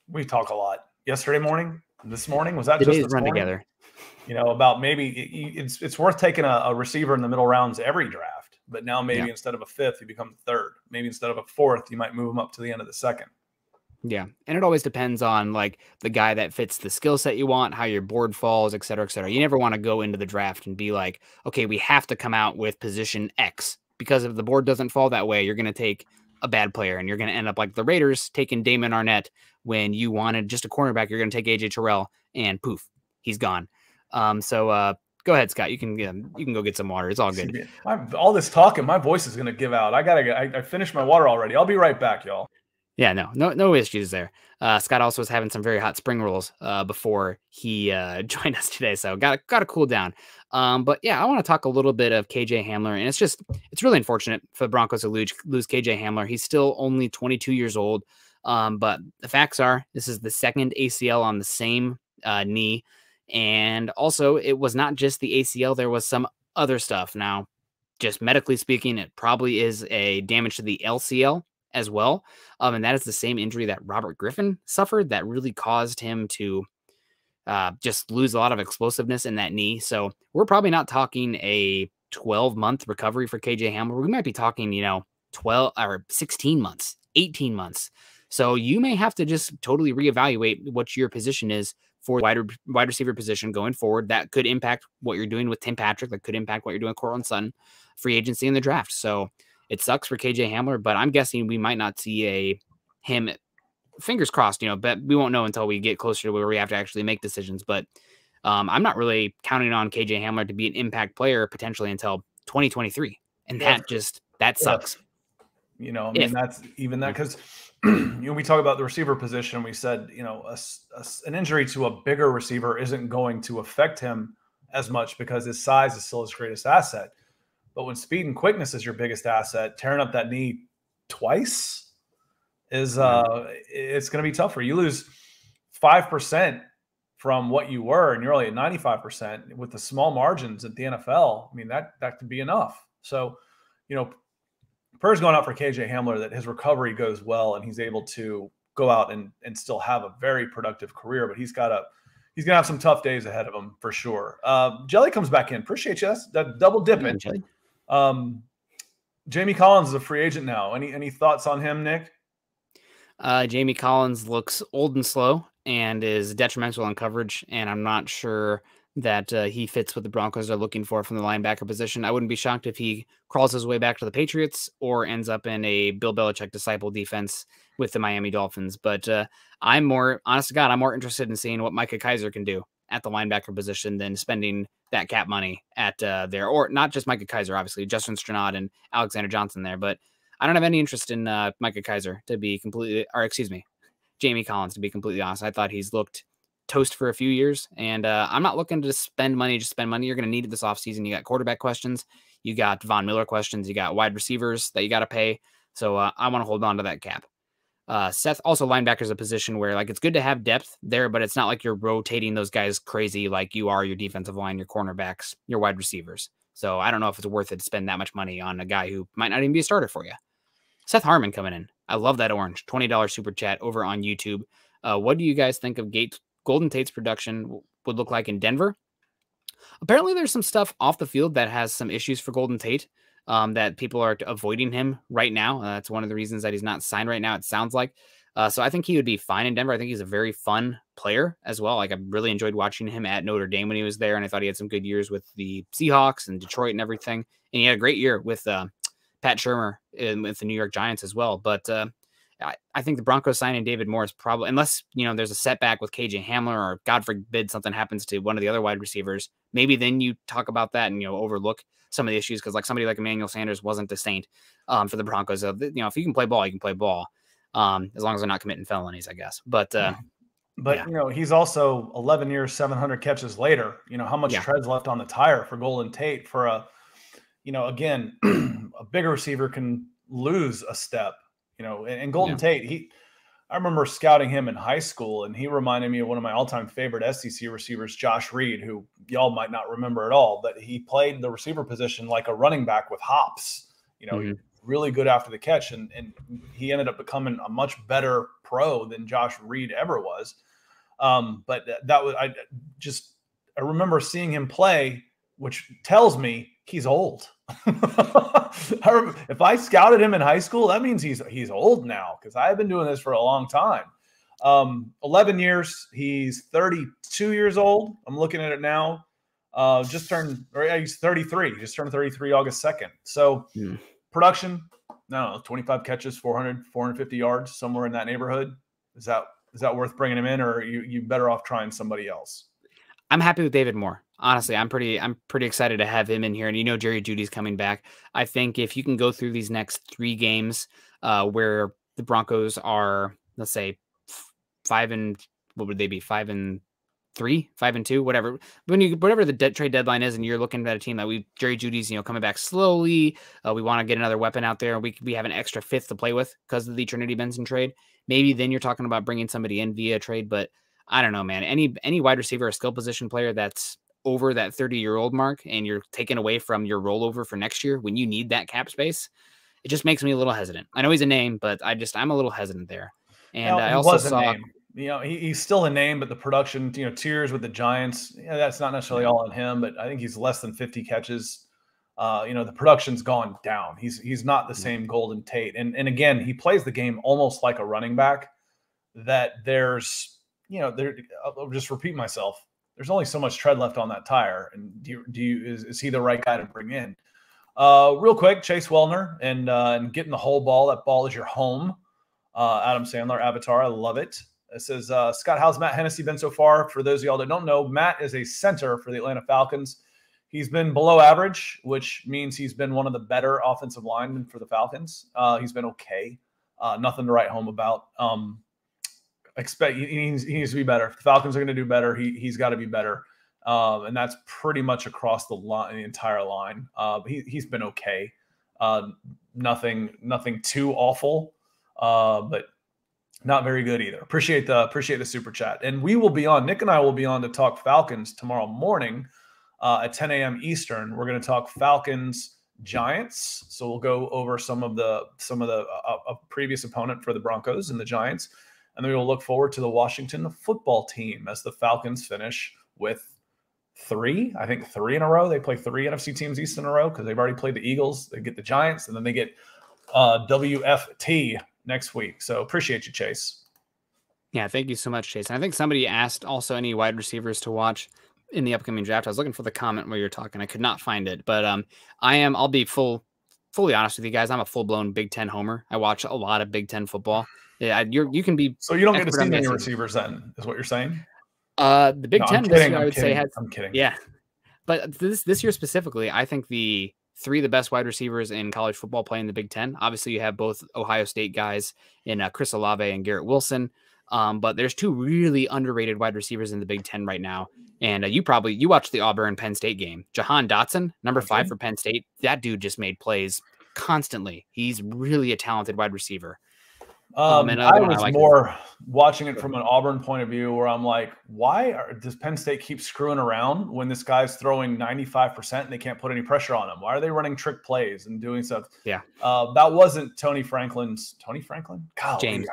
We talk a lot yesterday morning. This morning was that just this run morning? Together? You know, about maybe it's worth taking a receiver in the middle rounds every draft, but now maybe instead of a 5th, you become 3rd. Maybe instead of a 4th, you might move him up to the end of the 2nd. Yeah. And it always depends on like the guy that fits the skill set you want, how your board falls, et cetera, et cetera. You never want to go into the draft and be like, okay, we have to come out with position X, because if the board doesn't fall that way, you're going to take a bad player and you're going to end up like the Raiders taking Damon Arnett when you wanted just a cornerback. You're going to take AJ Terrell and poof, he's gone. So go ahead, Scott. You can go get some water. It's all good. All this talking, my voice is going to give out. I finished my water already. I'll be right back, y'all. Yeah, no issues there. Scott also was having some very hot spring rolls before he joined us today, so got to cool down. But yeah, I want to talk a little bit of KJ Hamler, and it's really unfortunate for the Broncos to lose KJ Hamler. He's still only 22 years old, but the facts are this is the 2nd ACL on the same knee, and also it was not just the ACL. There was some other stuff. Now, just medically speaking, it probably is a damage to the LCL as well. And that is the same injury that Robert Griffin suffered that really caused him to just lose a lot of explosiveness in that knee. So we're probably not talking a 12-month recovery for KJ Hamler. We might be talking, 12 or 16 months, 18 months. So you may have to just totally reevaluate what your position is for the wide receiver position going forward. That could impact what you're doing with Tim Patrick. That could impact what you're doing with Cortland Sutton, free agency in the draft. So it sucks for KJ Hamler, but I'm guessing we might not see him, fingers crossed, but we won't know until we get closer to where we have to actually make decisions. But I'm not really counting on KJ Hamler to be an impact player potentially until 2023. And that sucks. That's even that, because we talk about the receiver position. We said, an injury to a bigger receiver isn't going to affect him as much because his size is still his greatest asset. But when speed and quickness is your biggest asset, tearing up that knee twice is it's going to be tougher. You lose 5% from what you were, and you're only at 95% with the small margins at the NFL. I mean, that could be enough. So, prayers going out for KJ Hamler that his recovery goes well and he's able to go out and still have a very productive career, but he's gonna have some tough days ahead of him for sure. Jelly comes back in. Appreciate you. That's that double dipping. Jamie Collins is a free agent now. Any thoughts on him, Nick? Jamie Collins looks old and slow and is detrimental in coverage, and I'm not sure that he fits what the Broncos are looking for from the linebacker position. I wouldn't be shocked if he crawls his way back to the Patriots or ends up in a Bill Belichick disciple defense with the Miami Dolphins. But I'm more, honest to God, I'm more interested in seeing what Micah Kiser can do at the linebacker position than spending that cap money at there, or not just Micah Kiser, obviously, Justin Stranad and Alexander Johnson there. But I don't have any interest in Micah Kiser to be completely, or excuse me, Jamie Collins, to be completely honest. I thought he's looked toast for a few years, and I'm not looking to spend money, just spend money. You're going to need it this offseason. You got quarterback questions, you got Von Miller questions, you got wide receivers that you got to pay. So I want to hold on to that cap. Seth, also linebacker is a position where like it's good to have depth there, but it's not like you're rotating those guys crazy like you are your defensive line, your cornerbacks, your wide receivers. So I don't know if it's worth it to spend that much money on a guy who might not even be a starter for you. Seth Harmon coming in. I love that orange. $20 super chat over on YouTube. What do you guys think of Golden Tate's production would look like in Denver? Apparently there's some stuff off the field that has some issues for Golden Tate. That people are avoiding him right now. That's one of the reasons that he's not signed right now, it sounds like. So I think he would be fine in Denver. I think he's a very fun player as well. Like I really enjoyed watching him at Notre Dame when he was there, and I thought he had some good years with the Seahawks and Detroit and everything. And he had a great year with Pat Shurmur with the New York Giants as well. But I think the Broncos signing David Moore is probably, unless, there's a setback with KJ Hamler or God forbid something happens to one of the other wide receivers, maybe then you talk about that and, overlook some of the issues. Cause like somebody like Emmanuel Sanders wasn't a saint for the Broncos. If you can play ball, you can play ball as long as they're not committing felonies, I guess. But yeah. He's also 11 years, 700 catches later. How much tread's left on the tire for Golden Tate for again, a bigger receiver can lose a step. And Golden Tate, I remember scouting him in high school, and he reminded me of one of my all-time favorite SEC receivers, Josh Reed, who y'all might not remember at all, but he played the receiver position like a running back with hops, really good after the catch. And he ended up becoming a much better pro than Josh Reed ever was. But that was, I remember seeing him play, which tells me he's old. If I scouted him in high school, that means he's old now, because I've been doing this for a long time. 11 years. He's 32 years old. I'm looking at it now. He's 33. Just turned 33 August 2nd. So production, 25 catches, 450 yards, somewhere in that neighborhood. Is that worth bringing him in, or are you better off trying somebody else? I'm happy with David Moore. Honestly, I'm pretty excited to have him in here. And Jerry Jeudy's coming back. I think if you can go through these next 3 games where the Broncos are, let's say, 5-3, 5-2, whatever. Whatever the trade deadline is, and you're looking at a team that Jerry Jeudy's coming back slowly. We want to get another weapon out there. We have an extra 5th to play with because of the Trinity Benson trade. Maybe then you're talking about bringing somebody in via trade, but I don't know, man. Any wide receiver or skill position player that's over that 30-year-old mark and you're taking away from your rollover for next year when you need that cap space, it just makes me a little hesitant. I know he's a name, but I'm a little hesitant there. And I also saw, he's still a name, but the production, 2 years with the Giants, that's not necessarily all on him, but I think he's less than 50 catches. The production's gone down. He's not the same Golden Tate. And again, he plays the game almost like a running back, that there's, I'll just repeat myself. There's only so much tread left on that tire. And is he the right guy to bring in? Real quick, Chase Wellner and getting the whole ball. That ball is your home. Adam Sandler avatar. I love it. It says, Scott, how's Matt Hennessy been so far? For those of y'all that don't know, Matt is a center for the Atlanta Falcons. He's been below average, which means he's been one of the better offensive linemen for the Falcons. He's been okay. Nothing to write home about. He needs to be better. If the Falcons are going to do better, he's got to be better. And that's pretty much across the line, the entire line. He's been okay. Nothing too awful. But Not very good either. Appreciate the super chat. And we will be on, Nick and I will be on to talk Falcons tomorrow morning at 10 a.m. Eastern. We're going to talk Falcons Giants. So we'll go over some of the previous opponent for the Broncos and the Giants. And then we'll look forward to the Washington football team as the Falcons finish with three in a row. They play 3 NFC teams East in a row because they've already played the Eagles. They get the Giants, and then they get WFT next week. So appreciate you, Chase. Yeah, thank you so much, Chase. And I think somebody asked also any wide receivers to watch in the upcoming draft. I was looking for the comment where you're talking. I could not find it, but I'll be fully honest with you guys. I'm a full-blown Big Ten homer. I watch a lot of Big Ten football. Yeah, you can be. So you don't get to see many receivers then, is what you're saying? The Big Ten this year, I would say, I'm kidding. Yeah, but this year specifically, I think the 3 of the best wide receivers in college football play in the Big Ten. Obviously, you have both Ohio State guys in Chris Olave and Garrett Wilson. But there's 2 really underrated wide receivers in the Big Ten right now. And you watched the Auburn Penn State game. Jahan Dotson, number 5 for Penn State. That dude just made plays constantly. He's really a talented wide receiver. I was more watching it from an Auburn point of view where I'm like, does Penn State keep screwing around when this guy's throwing 95% and they can't put any pressure on him? Why are they running trick plays and doing stuff? Yeah. That wasn't Tony Franklin? God, James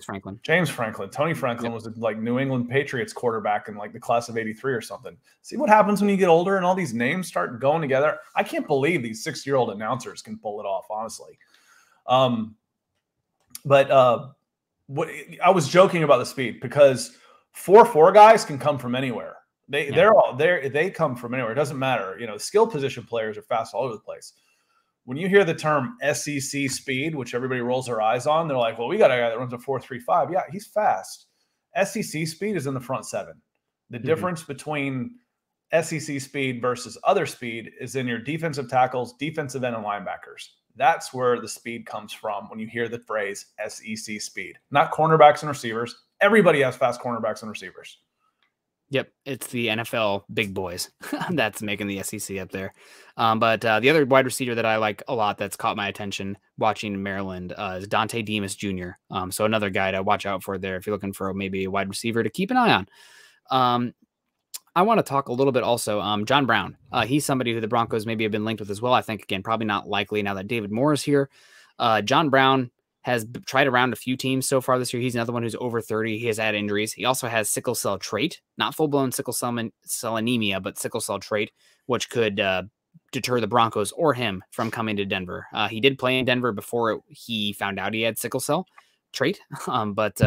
Franklin. James Franklin. Tony Franklin was like New England Patriots quarterback in like the class of 83 or something. See what happens when you get older and all these names start going together. I can't believe these 6-year-old announcers can pull it off, honestly. But I was joking about the speed because 4.4 guys can come from anywhere. They come from anywhere. It doesn't matter. Skill position players are fast all over the place. When you hear the term SEC speed, which everybody rolls their eyes on, they're like, well, we got a guy that runs a 4.35. Yeah, he's fast. SEC speed is in the front 7. The difference between SEC speed versus other speed is in your defensive tackles, defensive end, and linebackers. That's where the speed comes from when you hear the phrase SEC speed. Not cornerbacks and receivers. Everybody has fast cornerbacks and receivers. Yep, it's the NFL big boys that's making the SEC up there. But the other wide receiver that I like a lot that's caught my attention watching Maryland is Dante Demas Jr. So another guy to watch out for there if you're looking for maybe a wide receiver to keep an eye on. I want to talk a little bit also. John Brown, he's somebody who the Broncos maybe have been linked with as well. I think, again, probably not likely now that David Moore is here. John Brown has tried around a few teams so far this year. He's another one who's over 30. He has had injuries. He also has sickle cell trait, not full-blown sickle cell anemia, but sickle cell trait, which could deter the Broncos or him from coming to Denver. He did play in Denver before he found out he had sickle cell trait, but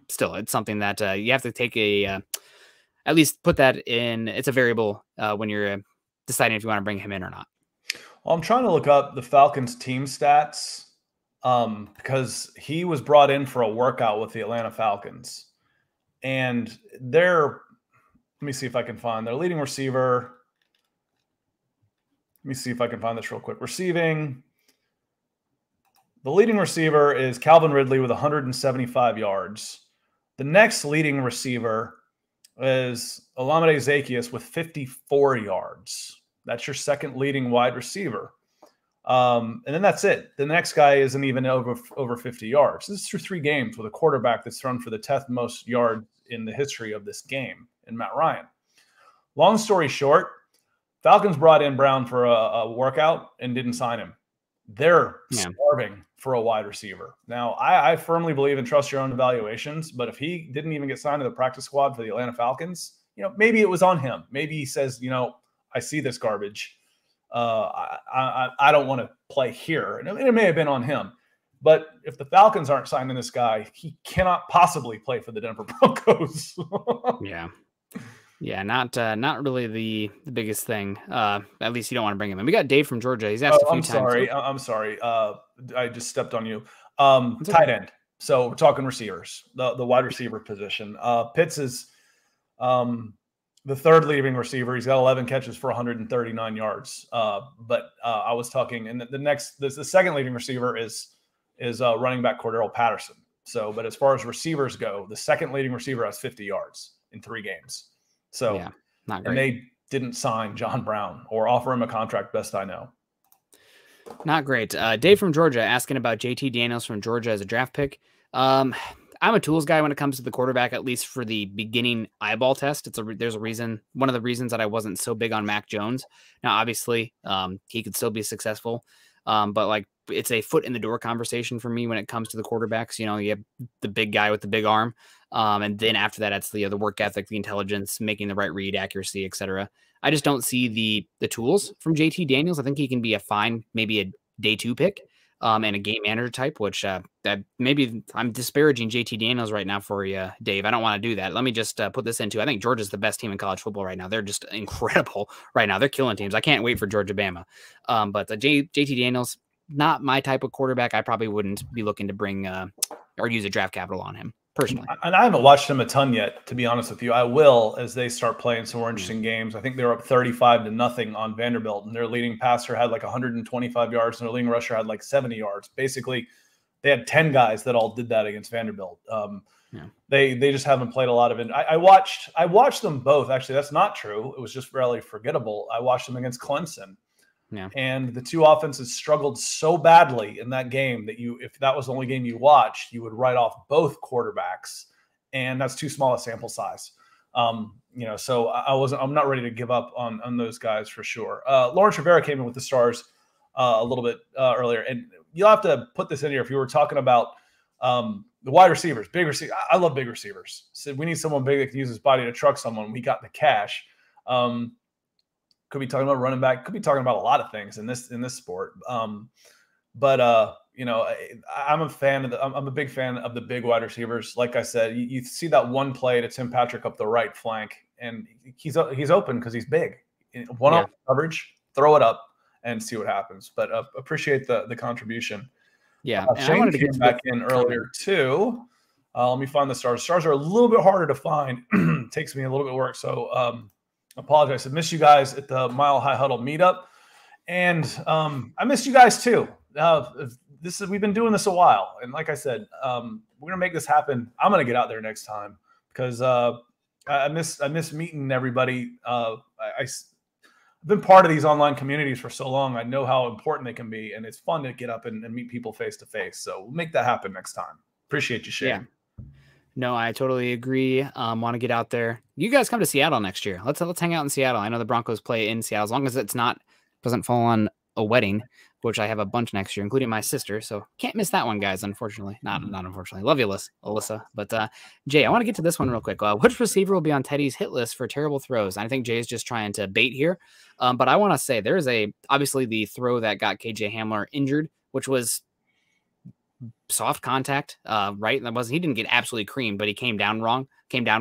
still, it's something that you have to take at least put that in. It's a variable when you're deciding if you want to bring him in or not. Well, I'm trying to look up the Falcons team stats because he was brought in for a workout with the Atlanta Falcons. And let me see if I can find their leading receiver. Let me see if I can find this real quick. Receiving. The leading receiver is Calvin Ridley with 175 yards. The next leading receiver is Olamide Zaccheaus with 54 yards. That's your second leading wide receiver. And then that's it. The next guy isn't even over 50 yards. This is through 3 games with a quarterback that's thrown for the 10th most yards in the history of this game in Matt Ryan. Long story short, Falcons brought in Brown for a workout and didn't sign him. They're starving for a wide receiver. Now, I firmly believe in trust your own evaluations, but if he didn't even get signed to the practice squad for the Atlanta Falcons, maybe it was on him. Maybe he says, I see this garbage. I don't want to play here. And it may have been on him. But if the Falcons aren't signing this guy, he cannot possibly play for the Denver Broncos. Yeah, not really the biggest thing. At least you don't want to bring him in. We got Dave from Georgia. He's asked a few times. I'm sorry. I just stepped on you. Tight end. So we're talking receivers, the wide receiver position. Pitts is the third leading receiver. He's got 11 catches for 139 yards. But I was talking, and the second leading receiver is running back Cordero Patterson. So, but as far as receivers go, the second leading receiver has 50 yards in 3 games. So, yeah, not great. And they didn't sign John Brown or offer him a contract, best I know. Not great. Dave from Georgia asking about JT Daniels from Georgia as a draft pick. I I'm a tools guy when it comes to the quarterback, at least for the beginning eyeball test. There's a reason. One of the reasons that I wasn't so big on Mac Jones. Now, obviously, he could still be successful, but like it's a foot in the door conversation for me when it comes to the quarterbacks. You know, you have the big guy with the big arm, and then after that, it's the work ethic, the intelligence, making the right read, accuracy, etc. I just don't see the tools from JT Daniels. I think he can be a fine, maybe a day 2 pick. And a game manager type, which that maybe I'm disparaging JT Daniels right now for you, Dave. I don't want to do that. Let me just put this into, I think Georgia's the best team in college football right now. They're just incredible right now. They're killing teams. I can't wait for Georgia Bama. But JT Daniels, not my type of quarterback. I probably wouldn't be looking to bring or use a draft capital on him personally. And I haven't watched him a ton yet, to be honest with you. I will as they start playing some more interesting games. I think they're up 35-0 on Vanderbilt, and their leading passer had like 125 yards, and their leading rusher had like 70 yards. Basically, they had 10 guys that all did that against Vanderbilt. They just haven't played a lot of it. I watched them both. Actually, that's not true. It was just really forgettable. I watched them against Clemson. Yeah. And the two offenses struggled so badly in that game that if that was the only game you watched, you would write off both quarterbacks, and that's too small a sample size. So I'm not ready to give up on those guys for sure. Lawrence Rivera came in with the Stars a little bit earlier, and you'll have to put this in here if you were talking about the wide receivers, big receivers. I love big receivers. So we need someone big that can use his body to truck someone. We got the cash. Could be talking about running back. Could be talking about a lot of things in this sport. I'm a fan I'm a big fan of the big wide receivers. Like I said, you see that one play to Tim Patrick up the right flank, and he's open because he's big. One-off coverage, throw it up and see what happens. But appreciate the contribution. Yeah, and I wanted to get back in earlier too. Let me find the Stars. Stars are a little bit harder to find. Takes me a little bit of work. So apologize. I missed you guys at the Mile High Huddle meetup, and I missed you guys too. We've been doing this a while, and like I said, we're gonna make this happen. I'm gonna get out there next time because I miss meeting everybody. I've been part of these online communities for so long. I know how important they can be, and it's fun to get up and meet people face to face. So we'll make that happen next time. Appreciate you, Shane. Yeah. No, I totally agree. Want to get out there. You guys come to Seattle next year. Let's hang out in Seattle. I know the Broncos play in Seattle, as long as doesn't fall on a wedding, which I have a bunch next year, including my sister. So can't miss that one, guys. Unfortunately, not unfortunately. Love you, Alyssa. But Jay, I want to get to this one real quick. Which receiver will be on Teddy's hit list for terrible throws? I think Jay is just trying to bait here. But I want to say there is obviously the throw that got KJ Hamler injured, which was soft contact, right? He didn't get absolutely creamed, but he came down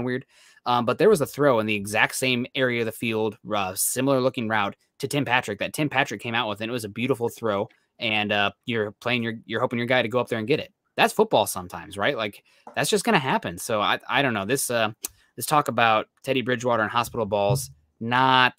weird. But there was a throw in the exact same area of the field, similar looking route to Tim Patrick that Tim Patrick came out with, and it was a beautiful throw. And you're hoping your guy to go up there and get it. That's football sometimes, right? Like that's just gonna happen. So I don't know. This talk about Teddy Bridgewater and hospital balls, not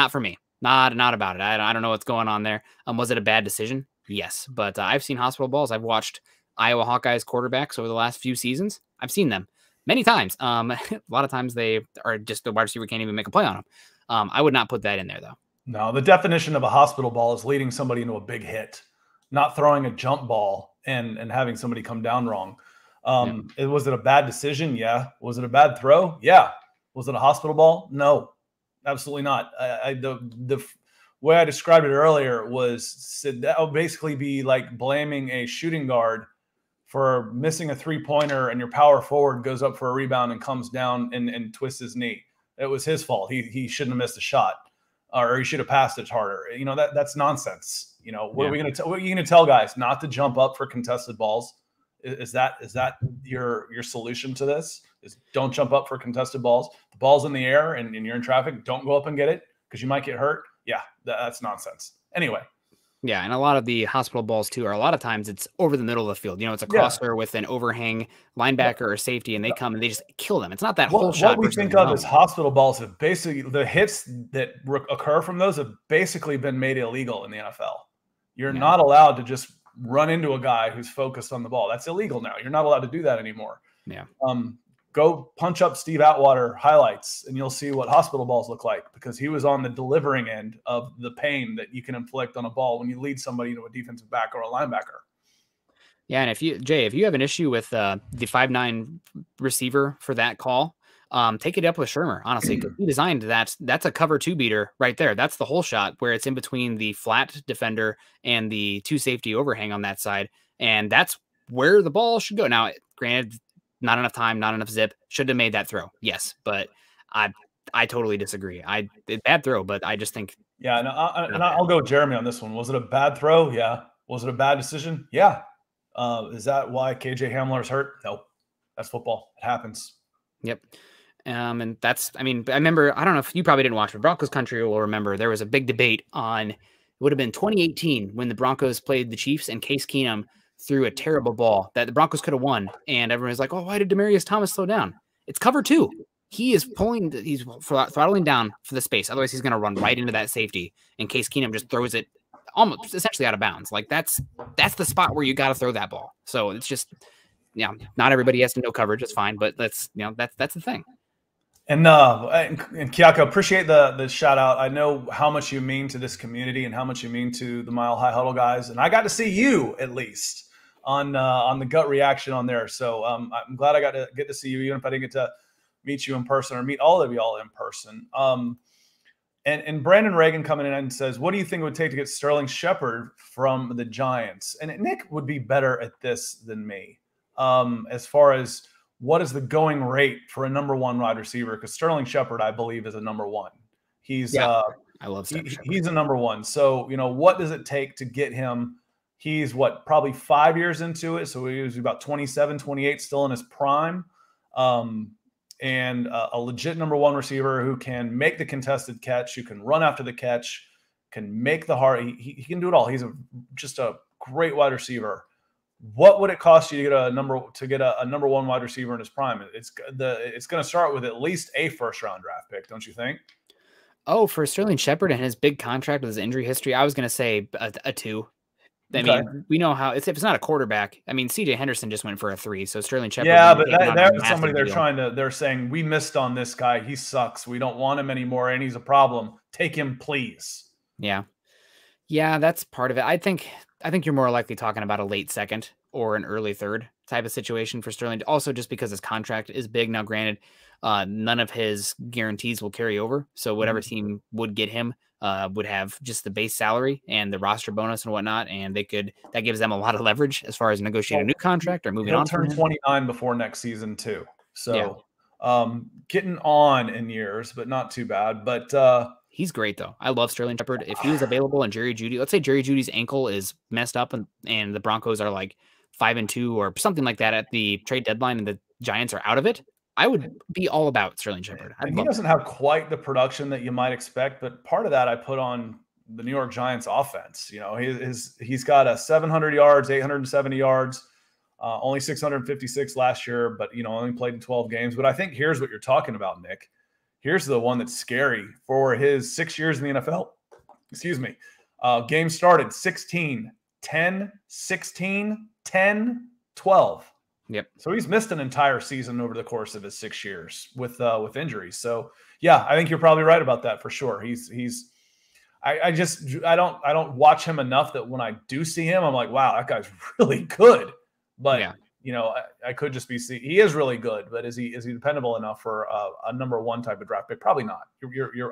for me. Not about it. I don't know what's going on there. Was it a bad decision? Yes, but I've seen hospital balls. I've watched Iowa Hawkeyes quarterbacks over the last few seasons. I've seen them many times. A lot of times they are just the wide receiver can't even make a play on them. I would not put that in there though. No, the definition of a hospital ball is leading somebody into a big hit, not throwing a jump ball and having somebody come down wrong. Was it a bad decision? Yeah. Was it a bad throw? Yeah. Was it a hospital ball? No, absolutely not. The way I described it earlier was that would basically be like blaming a shooting guard for missing a three-pointer and your power forward goes up for a rebound and comes down and twists his knee. It was his fault. He shouldn't have missed a shot, or he should have passed it harder. That's nonsense. What are we going to what are you going to tell guys? Not to jump up for contested balls? Is that your solution to this? Is don't jump up for contested balls. The ball's in the air and you're in traffic. Don't go up and get it because you might get hurt. Yeah, that's nonsense. Anyway. Yeah, and a lot of the hospital balls, too, are a lot of times it's over the middle of the field. It's a crosser with an overhang linebacker or safety, and they come and they just kill them. It's not that whole shot. What we think of as hospital balls have basically, the hits that occur from those have basically been made illegal in the NFL. You're not allowed to just run into a guy who's focused on the ball. That's illegal now. You're not allowed to do that anymore. Yeah. Go punch up Steve Atwater highlights and you'll see what hospital balls look like because he was on the delivering end of the pain that you can inflict on a ball when you lead somebody to a defensive back or a linebacker. Yeah, and if you have an issue with the 5'9" receiver for that call, take it up with Shermer, honestly, because he designed that. That's a cover 2 beater right there. That's the whole shot where it's in between the flat defender and the 2 safety overhang on that side, and that's where the ball should go. Now, granted, not enough time, not enough zip. Should have made that throw, yes, but I totally disagree. Bad throw, but I just think yeah. And I'll go with Jeremy on this one. Was it a bad throw? Yeah. Was it a bad decision? Yeah. Is that why KJ Hamler's hurt? Nope. That's football. It happens. Yep. And that's, I mean, I remember, I don't know if you probably didn't watch, but Broncos country will remember there was a big debate on, it would have been 2018 when the Broncos played the Chiefs and Case Keenum threw a terrible ball that the Broncos could have won. And everyone was like, oh, why did Demaryius Thomas slow down? It's cover 2. He is he's throttling down for the space. Otherwise, he's going to run right into that safety. And Case Keenum just throws it almost essentially out of bounds. Like that's the spot where you got to throw that ball. So it's just, not everybody has to know coverage. It's fine, but that's the thing. And Kiako, appreciate the shout out. I know how much you mean to this community and how much you mean to the Mile High Huddle guys. And I got to see you at least on the gut reaction on there. So I'm glad I got to get to see you, even if I didn't get to meet you in person or meet all of y'all in person. And Brandon Reagan coming in and says, what do you think it would take to get Sterling Shepard from the Giants? And Nick would be better at this than me, as far as what is the going rate for a number 1 wide receiver? Because Sterling Shepard, I believe, is a number 1. He's I love he's a number 1. So, what does it take to get him? He's probably 5 years into it. So he was about 27, 28, still in his prime. And a legit number 1 receiver who can make the contested catch, who can run after the catch, can make the hard. He can do it all. He's just a great wide receiver. What would it cost you to get a number 1 wide receiver in his prime? It's going to start with at least a first-round draft pick, don't you think? Oh, for Sterling Shepard and his big contract with his injury history, I was going to say a 2. I mean, we know how if it's not a quarterback. I mean, CJ Henderson just went for a 3, so Sterling Shepard. Yeah, but there's somebody they're saying we missed on this guy. He sucks. We don't want him anymore, and he's a problem. Take him, please. Yeah, that's part of it. I think you're more likely talking about a late 2nd or an early 3rd type of situation for Sterling. Also, just because his contract is big. Now, granted, none of his guarantees will carry over, so whatever team would get him would have just the base salary and the roster bonus and whatnot, and that gives them a lot of leverage as far as negotiating a new contract or moving on. He'll turn 29 before next season too, so getting on in years, but not too bad. But he's great though. I love Sterling Shepard. If he was available and Jerry Jeudy, let's say Jerry Jeudy's ankle is messed up and the Broncos are like 5-2 or something like that at the trade deadline and the Giants are out of it, I would be all about Sterling Shepard. He doesn't have quite the production that you might expect, but part of that I put on the New York Giants offense. He's got 700 yards, 870 yards, only 656 last year, but only played in 12 games. But I think here's what you're talking about, Nick. Here's the one that's scary for his 6 years in the NFL. Excuse me. Game started 16, 10, 16, 10, 12. Yep. So he's missed an entire season over the course of his 6 years with injuries. So yeah, I think you're probably right about that for sure. I don't watch him enough that when I do see him, I'm like, wow, that guy's really good. But I could just be he is really good, but is he dependable enough for a number 1 type of draft pick? Probably not.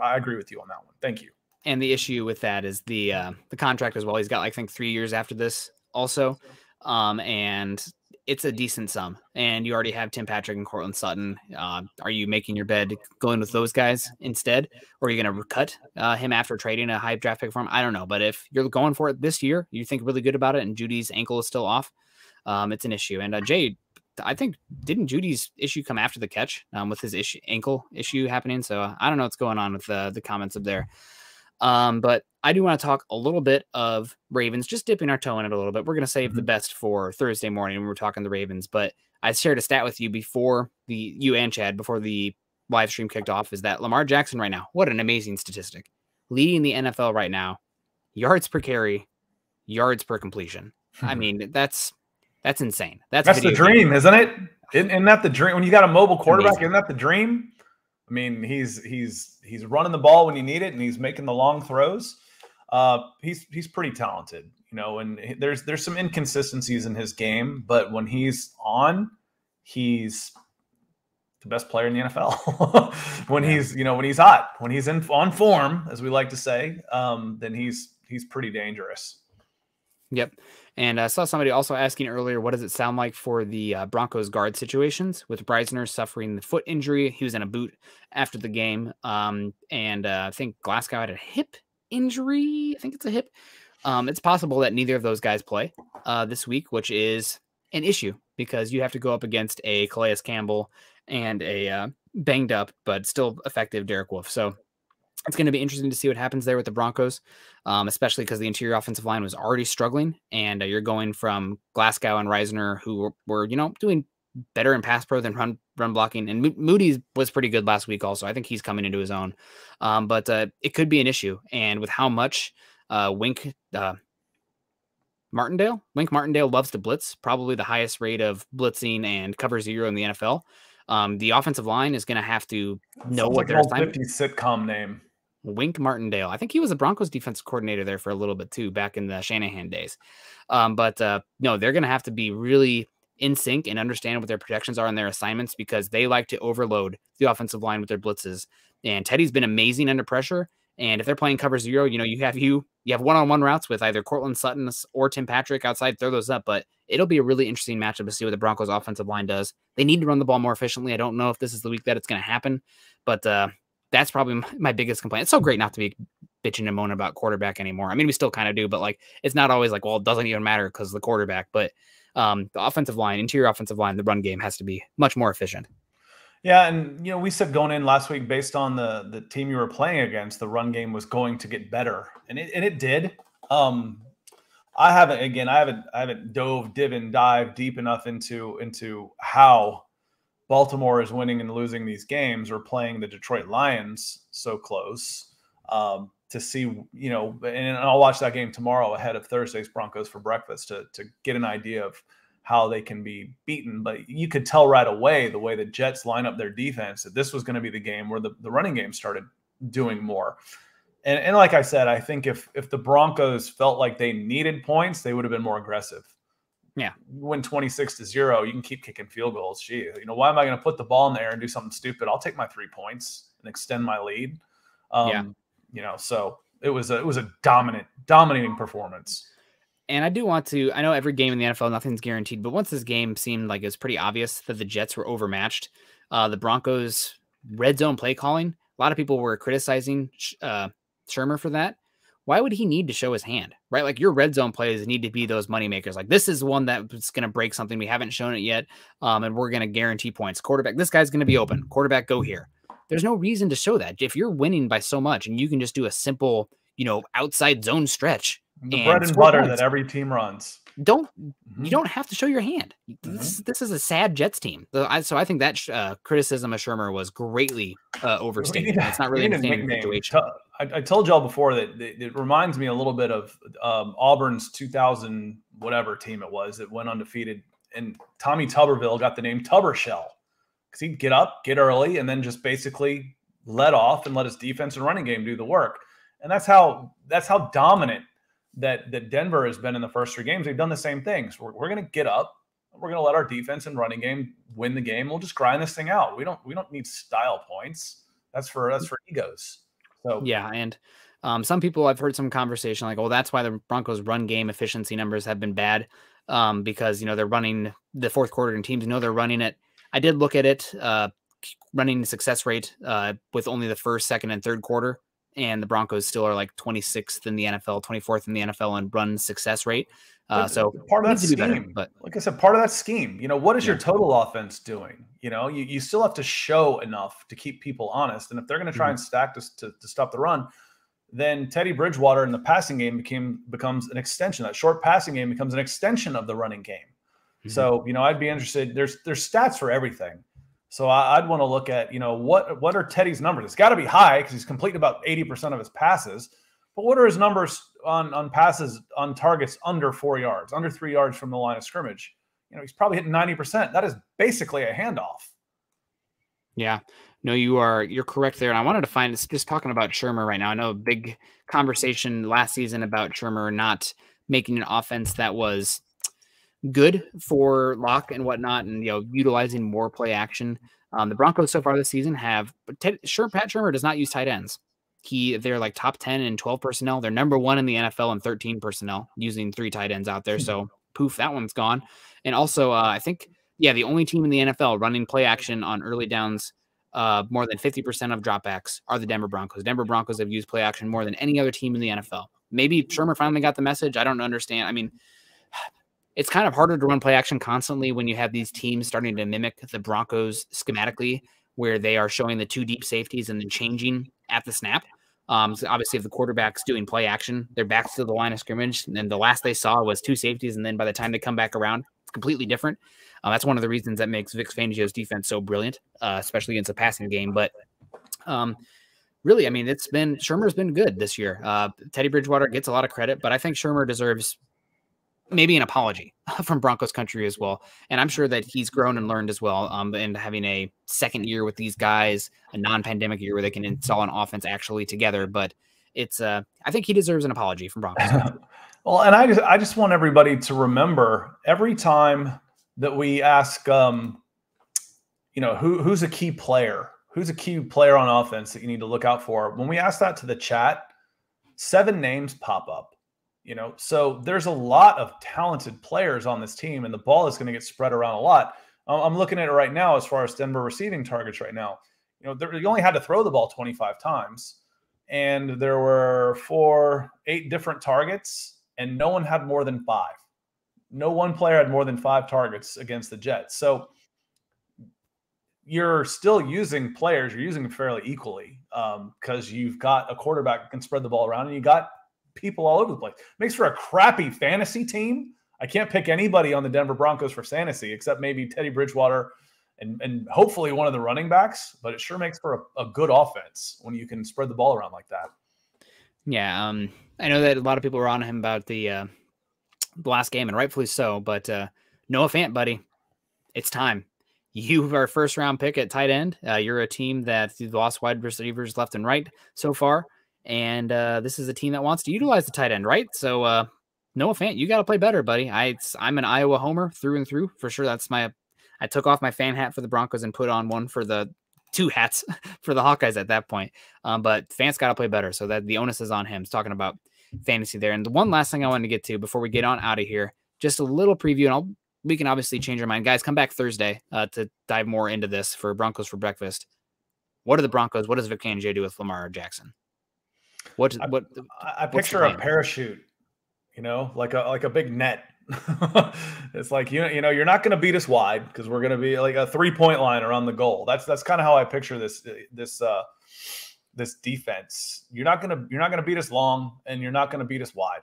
I agree with you on that one. Thank you. And the issue with that is the contract as well. He's got I think 3 years after this also, and it's a decent sum. And you already have Tim Patrick and Cortland Sutton. Are you making your bed going with those guys instead, or are you going to cut him after trading a high draft pick for him? I don't know, but if you're going for it this year, you think really good about it, and Judy's ankle is still off. It's an issue. And Jay, I think, didn't Judy's issue come after the catch with his ankle issue happening? So I don't know what's going on with the comments up there. But I do want to talk a little bit of Ravens, just dipping our toe in it a little bit. We're going to save the best for Thursday morning when we're talking the Ravens. But I shared a stat with you before you and Chad, before the live stream kicked off, is that Lamar Jackson right now, what an amazing statistic, leading the NFL right now, yards per carry, yards per completion. I mean, that's insane. That's the dream, isn't it? Isn't that the dream? When you got a mobile quarterback, isn't that the dream? I mean, he's running the ball when you need it, and he's making the long throws. He's pretty talented, you know, and there's some inconsistencies in his game, but when he's on, he's the best player in the NFL. When he's hot, when he's on form, as we like to say, then he's pretty dangerous. Yep. And I saw somebody also asking earlier, what does it sound like for the Broncos guard situations with Breisner suffering the foot injury? He was in a boot after the game. And I think Glasgow had a hip injury. I think it's a hip. It's possible that neither of those guys play this week, which is an issue because you have to go up against a Calais Campbell and a banged up, but still effective Derek Wolfe. So it's going to be interesting to see what happens there with the Broncos, especially because the interior offensive line was already struggling, and you're going from Glasgow and Reisner, who were doing better in pass pro than run blocking, and Moody was pretty good last week also. I think he's coming into his own, but it could be an issue, and with how much Wink Martindale loves to blitz, probably the highest rate of blitzing and cover zero in the NFL. The offensive line is going to have to know what their assignment. 50s sitcom name. Wink Martindale. I think he was a Broncos defensive coordinator there for a little bit too, back in the Shanahan days. But no, they're going to have to be really in sync and understand what their projections are on their assignments, because they like to overload the offensive line with their blitzes. And Teddy's been amazing under pressure. And if they're playing cover zero, you have one-on-one routes with either Cortland Sutton or Tim Patrick outside, throw those up. But it'll be a really interesting matchup to see what the Broncos offensive line does. They need to run the ball more efficiently. I don't know if this is the week that it's going to happen, but that's probably my biggest complaint. It's so great not to be bitching and moaning about quarterback anymore. I mean, we still kind of do, but like, it's not always like, well, it doesn't even matter because the quarterback, but the offensive line, interior offensive line, the run game has to be much more efficient. Yeah, and we said going in last week, based on the team you were playing against, the run game was going to get better, and it did. I haven't dived deep enough into how Baltimore is winning and losing these games, or playing the Detroit Lions so close, to see, and I'll watch that game tomorrow ahead of Thursday's Broncos for breakfast to get an idea of how they can be beaten. But you could tell right away, the way the Jets line up their defense, that this was going to be the game where the running game started doing more. And like I said, I think if the Broncos felt like they needed points, they would have been more aggressive. Yeah. You win 26-0, you can keep kicking field goals. Gee, why am I going to put the ball in the air and do something stupid? I'll take my 3 points and extend my lead. So it was a dominating performance. And I do want to, I know every game in the NFL, nothing's guaranteed, but once this game seemed like it was pretty obvious that the Jets were overmatched, the Broncos red zone play calling, a lot of people were criticizing Shermer for that. Why would he need to show his hand, right? Like, your red zone plays need to be those money makers. Like, this is one that's going to break something. We haven't shown it yet. And we're going to guarantee points. Quarterback, this guy's going to be open. Quarterback, go here. There's no reason to show that. If you're winning by so much and you can just do a simple, outside zone stretch. The bread and butter that every team runs. You don't have to show your hand. This is a sad Jets team. So I think that criticism of Shermer was greatly overstated. It's not really a situation. I told y'all before that it reminds me a little bit of Auburn's 2000 whatever team it was that went undefeated, and Tommy Tuberville got the name Tubershell because he'd get up, get early, and then just basically let off and let his defense and running game do the work. And that's how dominant that Denver has been in the first 3 games. They've done the same things. We're going to get up. We're going to let our defense and running game win the game. We'll just grind this thing out. We don't need style points. That's for egos. So yeah, and some people, I've heard some conversation like, oh, that's why the Broncos run game efficiency numbers have been bad, because they're running the fourth quarter and teams know they're running it. I did look at it, running success rate with only the first, second, and third quarter. And the Broncos still are like 26th in the NFL, 24th in the NFL in run success rate. So part of that scheme, but like I said, part of that scheme, what is your total offense doing? You still have to show enough to keep people honest. And if they're going to try and stack to stop the run, then Teddy Bridgewater in the passing game becomes an extension. That short passing game becomes an extension of the running game. So, I'd be interested. There's stats for everything. So I'd want to look at, what are Teddy's numbers? It's got to be high because he's completed about 80% of his passes. But what are his numbers on passes, on targets under 4 yards, under 3 yards from the line of scrimmage? He's probably hitting 90%. That is basically a handoff. Yeah, no, you're correct there. And I wanted to find it's just talking about Shermer right now. I know a big conversation last season about Shermer not making an offense that was good for Locke and whatnot, and utilizing more play action. The Broncos so far this season have Pat Shermer does not use tight ends. They're like top 10 and 12 personnel. They're number 1 in the NFL in 13 personnel, using 3 tight ends out there. So poof, that one's gone. And also, I think the only team in the NFL running play action on early downs more than 50% of dropbacks are the Denver Broncos. Denver Broncos have used play action more than any other team in the NFL. Maybe Shermer finally got the message. I don't understand. I mean, it's kind of harder to run play action constantly when you have these teams starting to mimic the Broncos schematically, where they are showing the 2 deep safeties and then changing at the snap. So obviously, if the quarterback's doing play action, their backs to the line of scrimmage, and then the last they saw was 2 safeties, and then by the time they come back around, it's completely different. That's one of the reasons that makes Vic Fangio's defense so brilliant, especially against a passing game. But really, I mean, Shermer's been good this year. Teddy Bridgewater gets a lot of credit, but I think Shermer deserves maybe an apology from Broncos country as well. And I'm sure that he's grown and learned as well. And having a second year with these guys, a non-pandemic year where they can install an offense actually together. But it's, I think he deserves an apology from Broncos country. Well, and I just want everybody to remember every time that we ask, who's a key player? Who's a key player on offense that you need to look out for? When we ask that to the chat, 7 names pop up. So there's a lot of talented players on this team, and the ball is going to get spread around a lot. I'm looking at it right now as far as Denver receiving targets right now. You only had to throw the ball 25 times, and there were 8 different targets, and no one had more than 5. No one player had more than 5 targets against the Jets. So you're still using players. You're using them fairly equally because you've got a quarterback that can spread the ball around, and you got people all over the place. Makes for a crappy fantasy team. I can't pick anybody on the Denver Broncos for fantasy except maybe Teddy Bridgewater and hopefully one of the running backs, but it sure makes for a good offense when you can spread the ball around like that. Yeah, I know that a lot of people were on him about the last game, and rightfully so, but Noah Fant, buddy, it's time. You are a first-round pick at tight end. You're a team that lost wide receivers left and right so far. And this is a team that wants to utilize the tight end, right? So Noah Fant, you got to play better, buddy. I'm an Iowa homer through and through for sure. I took off my fan hat for the Broncos and put on one for the 2 hats for the Hawkeyes at that point. But Fant's got to play better, so that the onus is on him. He's talking about fantasy there. And the one last thing I wanted to get to before we get on out of here, just a little preview, and we can obviously change our mind. Guys, come back Thursday to dive more into this for Broncos for Breakfast. What are the Broncos? What does Vic Fangio do with Lamar Jackson? I picture a parachute, like a big net. It's like, you're not going to beat us wide because we're going to be like a 3-point line around the goal. That's kind of how I picture this defense. You're not going to beat us long, and you're not going to beat us wide.